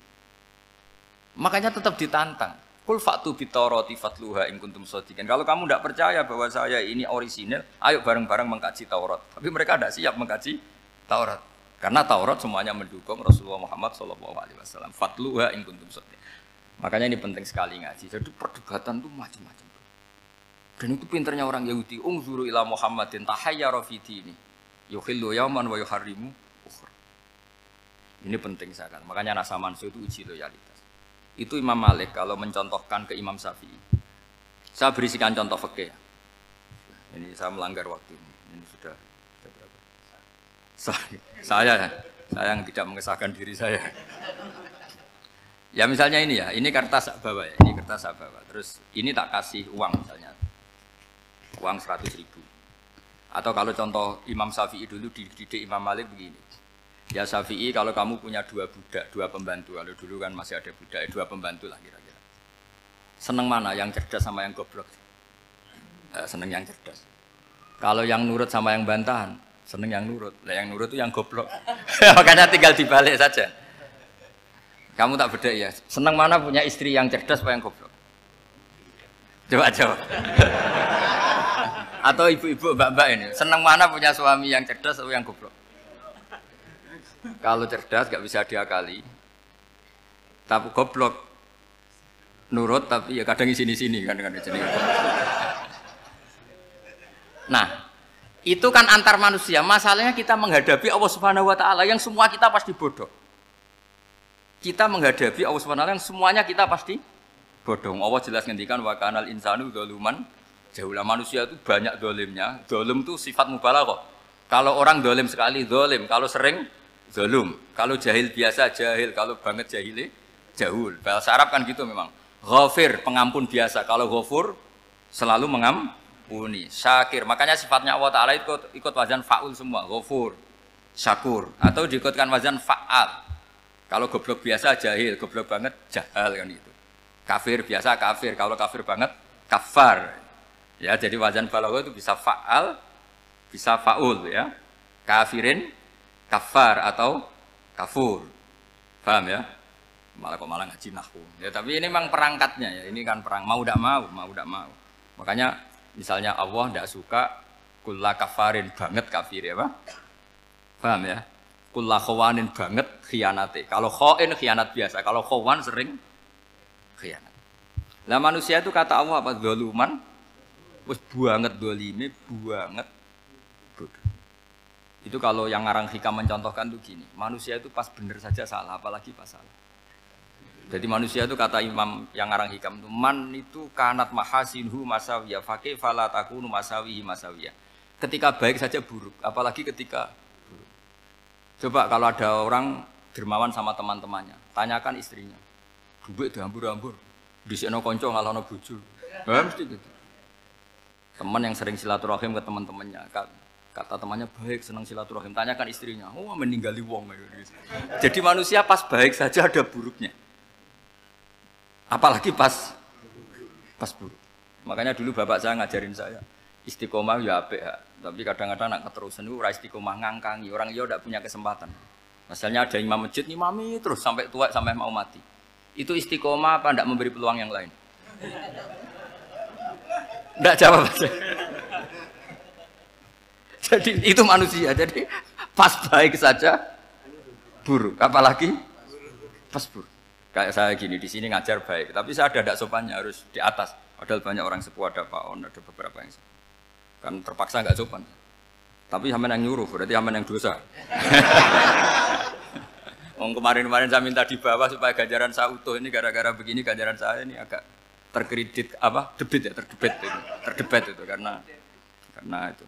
Makanya tetap ditantang. Kul fa'tu bitaurati fatluha in kuntum shadiqin. Kalau kamu tidak percaya bahwa saya ini orisinil, ayo bareng-bareng mengkaji Taurat. Tapi mereka tidak siap mengkaji Taurat. Karena Taurat semuanya mendukung Rasulullah Muhammad SAW. Fatluha in kuntum shadiqin. Makanya ini penting sekali ngaji. Jadi perdebatan itu macam-macam. Dan itu pinternya orang Yahudi. Ungzuru ila Muhammadin tahayyara fi dini yukhillu yawman wa yuharrimu ukhra. Ini penting sekali. Makanya nasa mansuh itu uji loyalitas. Itu Imam Malik kalau mencontohkan ke Imam Syafi'i. Saya berisikan contoh fikih. Ini saya melanggar waktu ini. Ini sudah berapa? Saya yang tidak mengesahkan diri saya. Ya misalnya ini ya, ini kertas saya bawa ya, ini kertas saya bawa. Terus ini tak kasih uang misalnya. Uang 100.000. Atau kalau contoh Imam Syafi'i dulu dididik Imam Malik begini. Ya Syafi'i, kalau kamu punya dua budak, dua pembantu, kalau dulu kan masih ada budak, dua pembantu lah kira-kira. Seneng mana, yang cerdas sama yang goblok? Seneng yang cerdas. Kalau yang nurut sama yang bantahan, seneng yang nurut. Nah, yang nurut itu yang goblok. Makanya tinggal dibalik saja. Kamu tak beda ya. Seneng mana punya istri yang cerdas apa yang goblok? Coba jawab. Atau ibu-ibu, mbak-mbak ini, seneng mana punya suami yang cerdas atau yang goblok? Kalau cerdas gak bisa diakali, tapi goblok nurut tapi ya kadang di sini kan di sini. Nah, itu kan antar manusia. Masalahnya kita menghadapi Allah Subhanahu wa taala yang semua kita pasti bodoh. Kita menghadapi Allah Subhanahu wa taala yang semuanya kita pasti bodoh. Allah jelas ngendikan wa kanal insanu dzaluman jauhlah. Manusia itu banyak dolimnya. Dolim itu sifat mubalaghah. Kalau orang dolim sekali dolim, kalau sering zalum, kalau jahil biasa jahil, kalau banget jahili jahul. Bahasa Arab kan gitu memang. Ghafir, pengampun biasa. Kalau ghafur selalu mengampuni. Syakir, makanya sifatnya Allah Ta'ala ikut wazan fa'ul semua. Ghafur, syakur. Atau diikutkan wazan fa'al. Kalau goblok biasa jahil, goblok banget jahal kan gitu. Kafir biasa kafir, kalau kafir banget kafar. Ya, jadi wazan balagha itu bisa fa'al, bisa fa'ul ya. Kafirin, kafar atau kafur. Paham ya? Malah ngaji nahwu. Ya, tapi ini memang perangkatnya ya. Ini kan perang mau tidak mau. Makanya misalnya Allah tidak suka kulla kafarin banget kafir ya, Pak. Paham ya? Kulla khawanin banget khianate. Kalau khain khianat biasa, kalau khawan sering khianat. Lah manusia itu kata Allah apa? Zaluman. Wis banget dolime, banget bodoh. Itu kalau yang ngarang hikam mencontohkan tuh gini, manusia itu pas bener saja salah, apalagi pas salah. Jadi manusia itu kata imam yang ngarang hikam itu, man itu kanat mahasinhu masawiyah, fakih fala takunu masawihi masawiyah. Ketika baik saja buruk, apalagi ketika buruk. Coba kalau ada orang dermawan sama teman-temannya, tanyakan istrinya, duit dihambur-hambur, disekno konco ngalono bojo. Mesti gitu. Teman yang sering silaturahim ke teman-temannya, kata temannya baik, senang silaturahim, tanyakan istrinya, oh meninggali wong. Jadi manusia pas baik saja ada buruknya, apalagi pas buruk. Makanya dulu bapak saya ngajarin saya istiqomah ya apik, tapi kadang-kadang nak keterusan itu ora istiqomah ngangkangi orang dia tidak punya kesempatan. Misalnya ada imam masjid, imami terus sampai tua sampai mau mati. Itu istiqomah apa ndak memberi peluang yang lain? Ndak jawab aja. Jadi itu manusia. Jadi pas baik saja buruk, apalagi pas buruk. Kayak saya gini di sini ngajar baik, tapi saya ada ndak sopannya harus di atas. Padahal banyak orang sepuh, ada Pak On, ada beberapa yang kan terpaksa nggak sopan. Tapi sampean yang nyuruh, berarti sampean yang dosa. Kemarin-kemarin saya minta di bawah supaya ganjaran saya utuh, ini gara-gara begini ganjaran saya ini agak terkredit apa terdebat itu karena itu.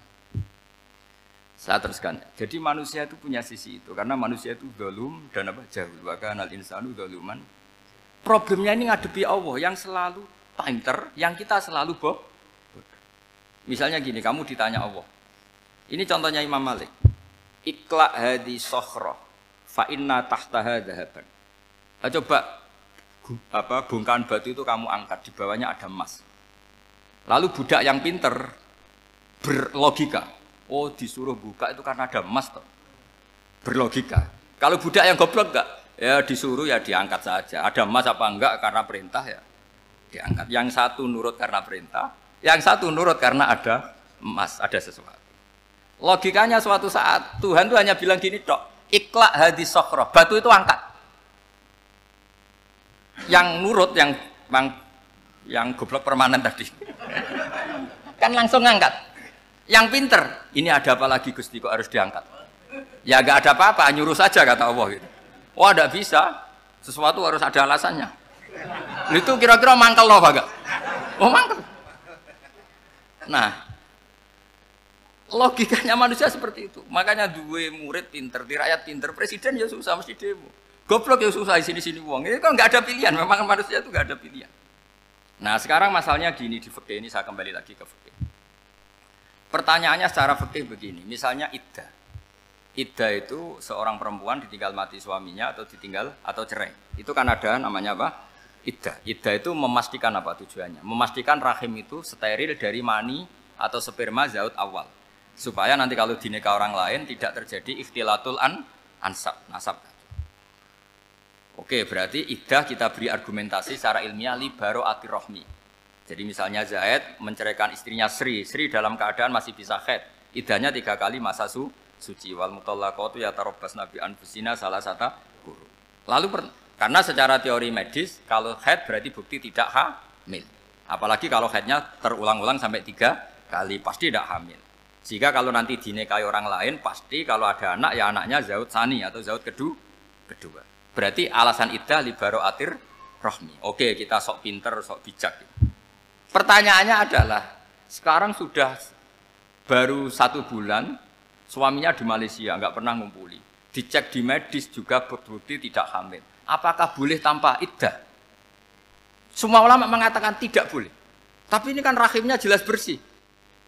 Saya teruskan. Jadi manusia itu punya sisi itu karena manusia itu dzalum dan apa jahul. Wa kanal insanu dzaluman. Problemnya ini ngadepi Allah yang selalu pinter, yang kita selalu bodoh. Misalnya gini, kamu ditanya Allah. Ini contohnya Imam Malik. Ikla hadi sokhroh fa inna tahtaha dhahaban. Coba bongkahan batu itu kamu angkat, di bawahnya ada emas. Lalu budak yang pinter berlogika, oh disuruh buka itu karena ada emas toh. Berlogika. Kalau budak yang goblok enggak, ya disuruh ya diangkat saja. Ada emas apa enggak karena perintah ya diangkat. Yang satu nurut karena perintah, yang satu nurut karena ada emas, ada sesuatu. Logikanya suatu saat Tuhan tuh hanya bilang gini tok. Iklak hadis sokhroh, batu itu angkat. Yang nurut, yang goblok permanen tadi, kan langsung ngangkat. Yang pinter, ini ada apa lagi Gusti kok harus diangkat? Ya gak ada apa-apa, nyuruh saja kata Allah gitu. Wah, tidak bisa, sesuatu harus ada alasannya. Itu kira-kira mangkel loh, Pak? Oh mangkel. Nah. Logikanya manusia seperti itu. Makanya dua murid pinter, di rakyat pinter, presiden ya susah mesti demo. Goblok ya susah di sini-sini uang. Ini kan nggak ada pilihan. Memang manusia itu nggak ada pilihan. Nah sekarang masalahnya gini di fikih ini saya kembali lagi ke fikih. Pertanyaannya secara fikih begini. Misalnya iddah. Iddah itu seorang perempuan ditinggal mati suaminya atau ditinggal atau cerai. Itu kan ada namanya apa? Iddah. Iddah itu memastikan apa tujuannya? Memastikan rahim itu steril dari mani atau sperma zaut awal. Supaya nanti kalau dinikah orang lain tidak terjadi ikhtilatul nasab. Oke, berarti iddah kita beri argumentasi secara ilmiah li baro'atir rohmi. Jadi misalnya Zaid menceraikan istrinya Sri dalam keadaan masih bisa haid. Iddahnya 3 kali masa suci. Wal mutallaqatu yatarabbasna bi anfusina salah satu guru. Lalu karena secara teori medis kalau haid berarti bukti tidak hamil. Apalagi kalau haidnya terulang-ulang sampai 3 kali pasti tidak hamil. Sehingga kalau nanti dinikahi orang lain, pasti kalau ada anak, ya anaknya zaud sani atau zaud kedua. Berarti alasan iddah li baro'atir rohmi. Oke, kita sok pinter, sok bijak. Pertanyaannya adalah, sekarang sudah baru 1 bulan, suaminya di Malaysia, nggak pernah ngumpuli. Dicek di medis juga berbukti tidak hamil. Apakah boleh tanpa iddah? Semua ulama mengatakan tidak boleh. Tapi ini kan rahimnya jelas bersih.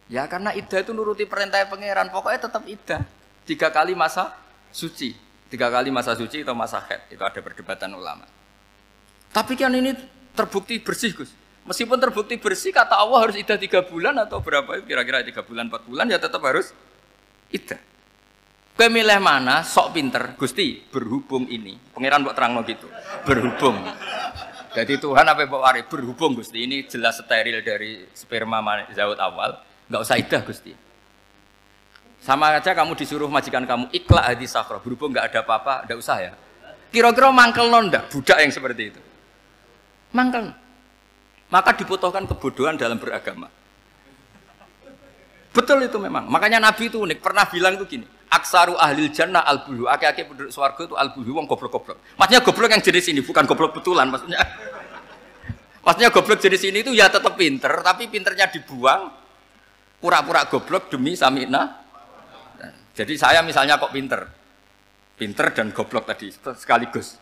Ya karena iddah itu nuruti perintah pangeran, pokoknya tetap iddah. 3 kali masa suci, 3 kali masa suci atau masa haid, itu ada perdebatan ulama. Tapi kan ini terbukti bersih Gus. Meskipun terbukti bersih, kata Allah harus iddah 3 bulan atau berapa? Kira-kira 3 bulan, 4 bulan ya tetap harus iddah. Kowe milih mana? Sok pinter, Gusti. Berhubung ini, pangeran mbok terangno gitu. Berhubung. Jadi Tuhan apa mbok wari? Berhubung Gusti ini jelas steril dari sperma zaut awal. Enggak usah iddah Gusti. Sama aja kamu disuruh majikan kamu ikhla hadis sakhroh, berhubung enggak ada apa-apa, enggak usah ya. Kira-kira mangkel ndak budak yang seperti itu? Mangkel. Maka dibutuhkan kebodohan dalam beragama. Betul itu memang. Makanya Nabi itu unik, pernah bilang itu gini, aksaru ahlil jannah al-bulhu, aki-aki penduduk swarga itu al-bulhu, wong goblok-goblok. Maksudnya goblok yang jenis ini, bukan goblok betulan maksudnya. Maksudnya goblok jenis ini itu ya tetap pinter, tapi pinternya dibuang. Pura-pura goblok demi samina. Jadi saya misalnya kok pinter dan goblok tadi sekaligus.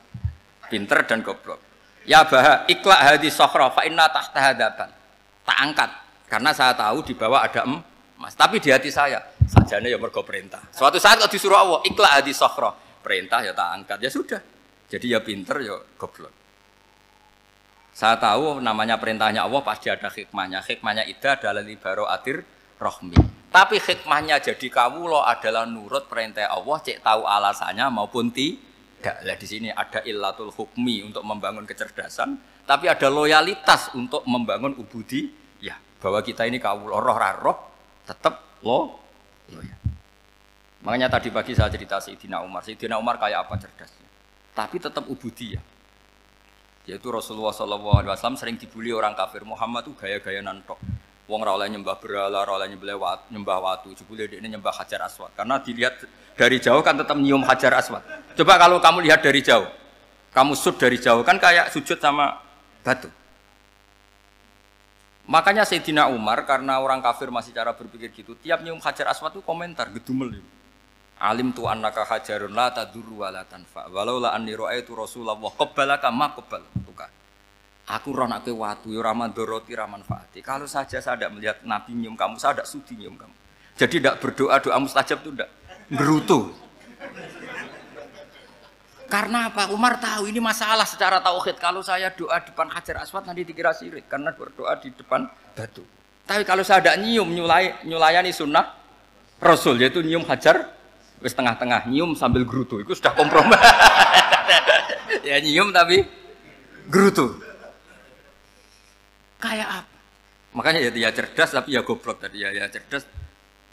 Pinter dan goblok. Ya bah ikhla hadis sokhroh fa inna tahtaha dhahaban. Tak angkat karena saya tahu di bawah ada emas. Tapi di hati saya sajane ya mergo perintah. Suatu saat kok disuruh Allah ikhla hadis sokhroh, perintah ya tak angkat ya sudah. Jadi ya pinter ya goblok. Saya tahu namanya perintahnya Allah pasti ada hikmahnya. Hikmahnya iddah adalah li baro'atir rohmi. Tapi hikmahnya jadi kawula adalah nurut perintah Allah, cek tahu alasannya maupun tidak. Tidak. Lah di sini ada illatul hukmi untuk membangun kecerdasan, tapi ada loyalitas untuk membangun ubudi, ya bahwa kita ini kawula roh tetap loyal. Makanya tadi pagi saya cerita Sayyidina Umar. Sayyidina Umar kayak apa cerdasnya? Tapi tetap ubudiyah. Yaitu Rasulullah SAW sering dibully orang kafir. Muhammad tuh gaya-gaya nantok. Wong ora oleh nyembah berhala, ora oleh nyembah watu, jebule dekne nyembah Hajar Aswad. Karena dilihat dari jauh kan tetap nyium Hajar Aswad. Coba kalau kamu lihat dari jauh, kamu sujud dari jauh kan kayak sujud sama batu. Makanya Sayyidina Umar karena orang kafir masih cara berpikir gitu, tiap nyium Hajar Aswad itu komentar gedumel. Alim tu annaka hajarun la tadurru wa la tanfa. Walau la anni ra'aitu Rasulullah qabbalaka ma qabbal. Aku ronake watu, ora mandoroti, ora manfaati. Kalau saja saya tidak melihat Nabi nyium kamu, saya tidak sudi nyium kamu. Jadi tidak berdoa, doa mustajab itu tidak gerutu. Karena apa? Umar tahu ini masalah secara tauhid. Kalau saya doa di depan Hajar Aswad nanti dikira syirik karena berdoa di depan batu. Tapi kalau saya tidak nyium, nyulayani sunnah Rasul, yaitu nyium Hajar, wis tengah-tengah nyium sambil gerutu, itu sudah kompromi. Ya nyium tapi gerutu. Kayak apa? Makanya ya cerdas tapi ya goblok tadi ya cerdas.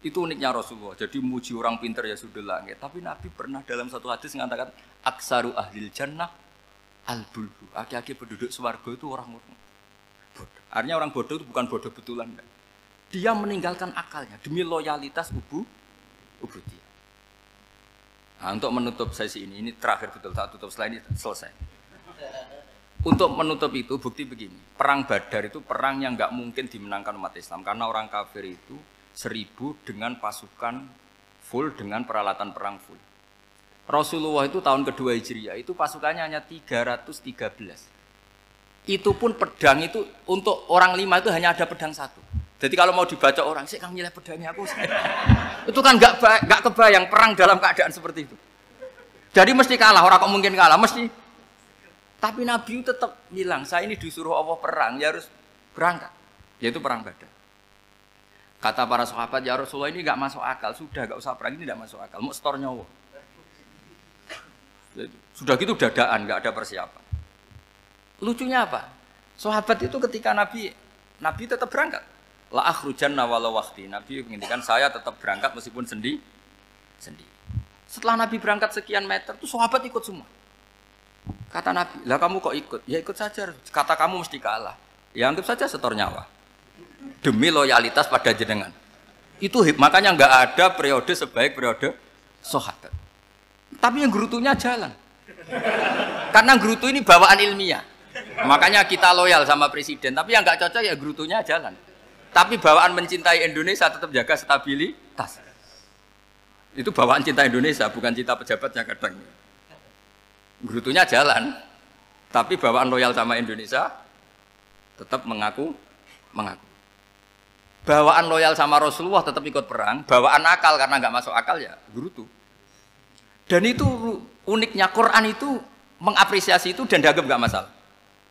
Itu uniknya Rasulullah. Jadi muji orang pintar ya sudah lah. Tapi Nabi pernah dalam satu hadis mengatakan aksaru ahlil jannah al-bulhu. Aki-aki penduduk swarga itu orang bodoh. Artinya orang bodoh itu bukan bodoh betulan. Dia meninggalkan akalnya demi loyalitas ubudiyah. Nah, untuk menutup sesi ini terakhir betul tak tutup setelah ini selesai. Untuk menutup itu bukti begini, perang Badar itu perang yang nggak mungkin dimenangkan umat Islam karena orang kafir itu 1000 dengan pasukan full dengan peralatan perang full. Rasulullah itu tahun kedua Hijriah itu pasukannya hanya 313. Itu pun pedang itu untuk orang 5 itu hanya ada pedang 1. Jadi kalau mau dibaca orang, sih kamu nilai pedangnya aku. Itu kan nggak kebayang perang dalam keadaan seperti itu. Jadi mesti kalah, orang kok mungkin kalah mesti. Tapi Nabi tetap bilang, saya ini disuruh Allah perang, ya harus berangkat. Yaitu perang Badar. Kata para sahabat, ya Rasulullah ini nggak masuk akal, sudah nggak usah perang, ini nggak masuk akal, mau setor nyawa. Sudah gitu dadaan, nggak ada persiapan. Lucunya apa? Sahabat itu ketika Nabi tetap berangkat. La akhrujanna walau waqti. Nabi menginginkan saya tetap berangkat meskipun sendi. Setelah Nabi berangkat sekian meter, tuh sahabat ikut semua. Kata Nabi, lah kamu kok ikut? Ya ikut saja. Kata kamu mesti kalah. Ya anggap saja setor nyawa. Demi loyalitas pada jenengan. Itu makanya nggak ada periode sebaik periode sahabat. Tapi yang gerutunya jalan. Karena gerutu ini bawaan ilmiah. Makanya kita loyal sama presiden. Tapi yang nggak cocok ya gerutunya jalan. Tapi bawaan mencintai Indonesia tetap jaga stabilitas. Itu bawaan cinta Indonesia, bukan cinta pejabatnya kadang. Gerutunya jalan, tapi bawaan loyal sama Indonesia tetap mengaku. Bawaan loyal sama Rasulullah tetap ikut perang, bawaan akal karena nggak masuk akal ya gerutu. Dan itu uniknya Quran itu mengapresiasi itu dan dianggap nggak masalah.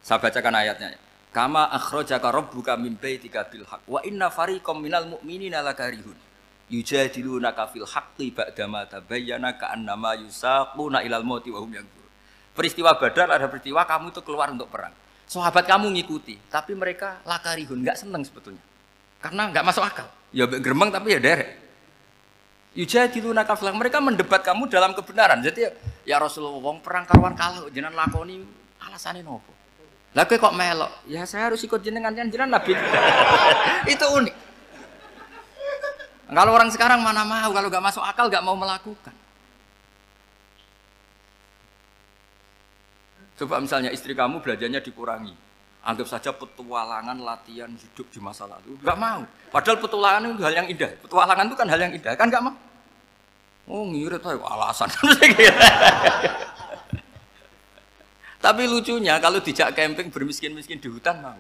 Saya bacakan ayatnya. Kama akhrajaka rabbuka min baitika bil haqq wa inna fariqam minal mu'minina lakarihun yujadilunaka fil haqqi ba'dama tabayyana ka'annama yusaquna ilal mauti wa hum yanzurun. Peristiwa Badar ada peristiwa kamu itu keluar untuk perang. Sahabat kamu ngikuti, tapi mereka lakarihun, nggak seneng sebetulnya. Karena nggak masuk akal. Ya geremeng tapi ya derek. Yujadilunaka fil haqq, mereka mendebat kamu dalam kebenaran. Jadi ya Rasulullah wong perang karuan kalah jenengan lakoni alasane nopo? Lah kok melok? Ya saya harus ikut jenengan Nabi. Itu unik. Kalau orang sekarang mana mau, kalau nggak masuk akal nggak mau melakukan. Coba misalnya istri kamu belajarnya dikurangi, anggap saja petualangan latihan hidup di masa lalu, nggak mau. Padahal petualangan itu hal yang indah. Petualangan itu kan hal yang indah, kan nggak mau. Oh ngirit aja alasan. Tapi lucunya kalau dijak camping bermiskin-miskin di hutan mau.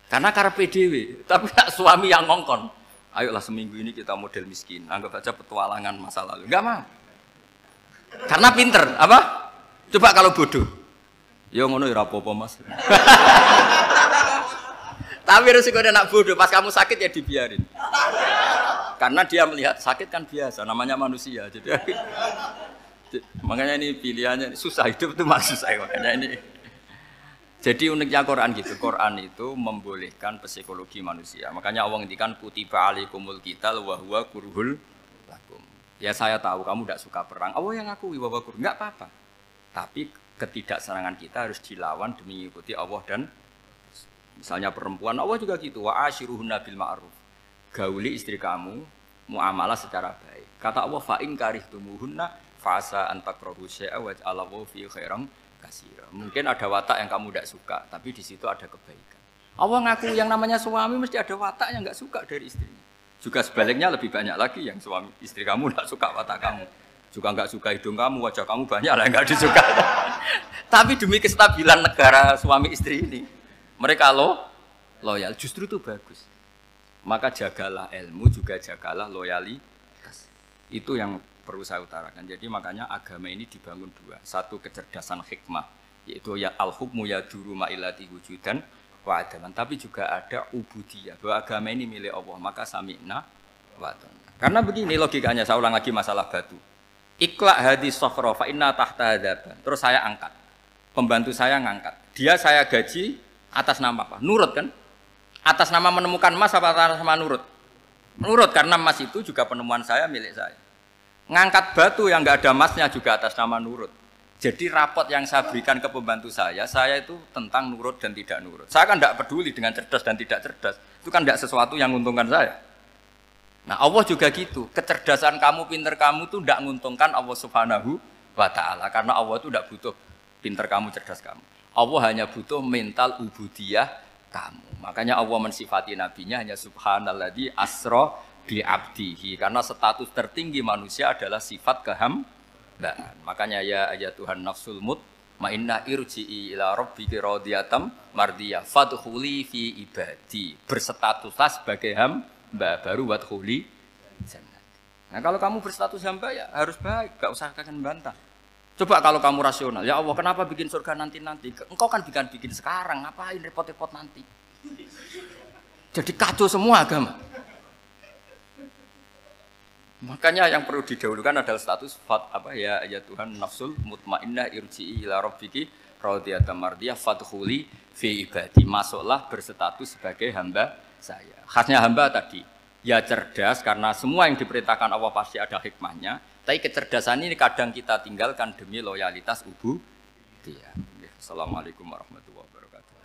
Karena karpe dhewe, tapi suami yang ngongkon. Ayolah seminggu ini kita model miskin, anggap saja petualangan masa lalu. Nggak mau. Karena pinter, apa? Coba kalau bodoh. Ya ngono ya apa-apa Mas. Tapi resikonya nak bodoh, pas kamu sakit ya dibiarin. Karena dia melihat sakit kan biasa, namanya manusia. Jadi Makanya ini pilihannya susah, hidup itu maksud saya makanya ini. Jadi uniknya Quran gitu, Quran itu membolehkan psikologi manusia. Makanya Allah ngendikan kutiba alaikumul qital wa huwa kurhul lakum. Ya saya tahu kamu tidak suka perang. Allah yang ngakui wa huwa kurhul, enggak apa-apa. Tapi ketidaksenangan kita harus dilawan demi mengikuti Allah dan misalnya perempuan Allah juga gitu, wa ashiruhunna bil ma'ruf. Gauli istri kamu muamalah secara baik. Kata Allah fa in karihtumuhunna fa asa an takrahu syai'a wa ja'alallahu fi khairan katsira. Mungkin ada watak yang kamu tidak suka, tapi di situ ada kebaikan. Allah ngaku yang namanya suami mesti ada watak yang enggak suka dari istrinya. Juga sebaliknya lebih banyak lagi yang suami istri kamu tidak suka watak kamu. Juga enggak suka hidung kamu, wajah kamu banyak lah enggak disuka. Tapi demi kestabilan negara suami istri ini, mereka loyal, justru itu bagus. Maka jagalah ilmu, juga jagalah loyalitas. Itu yang perlu saya utarakan. Jadi makanya agama ini dibangun dua. Satu kecerdasan hikmah, yaitu ya al-hukmu yaduru ma'ilati wujudan wa adaman. Tapi juga ada ubudiyah, bahwa agama ini milik Allah. Maka sami'na wa ata'na. Karena begini logikanya, saya ulang lagi masalah batu. Iqla' hadis sokhra fa inna tahta hadaban. Terus saya angkat. Pembantu saya ngangkat. Dia saya gaji atas nama apa? Nurut kan? Atas nama menemukan emas apa atas nama nurut? Nurut, karena emas itu juga penemuan saya, milik saya. Ngangkat batu yang nggak ada emasnya juga atas nama nurut. Jadi rapot yang saya berikan ke pembantu saya itu tentang nurut dan tidak nurut. Saya kan tidak peduli dengan cerdas dan tidak cerdas. Itu kan tidak sesuatu yang menguntungkan saya. Nah Allah juga gitu. Kecerdasan kamu, pinter kamu itu tidak menguntungkan Allah Subhanahu wa Ta'ala. Karena Allah itu tidak butuh pinter kamu, cerdas kamu. Allah hanya butuh mental ubudiyah kamu. Makanya Allah mensifati nabinya hanya subhanalladzi asra bi abdihi, karena status tertinggi manusia adalah sifat kehambaan. Makanya ya Tuhan nafsul mutmainnah irji'i ila rabbiki radiyatan mardiyah fadkhuli fi ibadi. Berstatuslah sebagai hamba baru wadkhuli jannah. Nah, kalau kamu berstatus hamba ya harus baik, enggak usah kalian bantah. Coba kalau kamu rasional, ya Allah kenapa bikin surga nanti-nanti? Engkau kan bikin sekarang, ngapain repot-repot nanti? Jadi kacau semua agama. Makanya yang perlu didahulukan adalah status ya Tuhan nafsul mutmainnah irji'i ila rabbiki radiyatan mardiyah fadkhuli fi ibadi. Masuklah berstatus sebagai hamba saya. Khasnya hamba tadi, ya cerdas karena semua yang diperintahkan Allah pasti ada hikmahnya. Tapi kecerdasan ini kadang kita tinggalkan demi loyalitas ubudiyah. Assalamualaikum warahmatullahi wabarakatuh.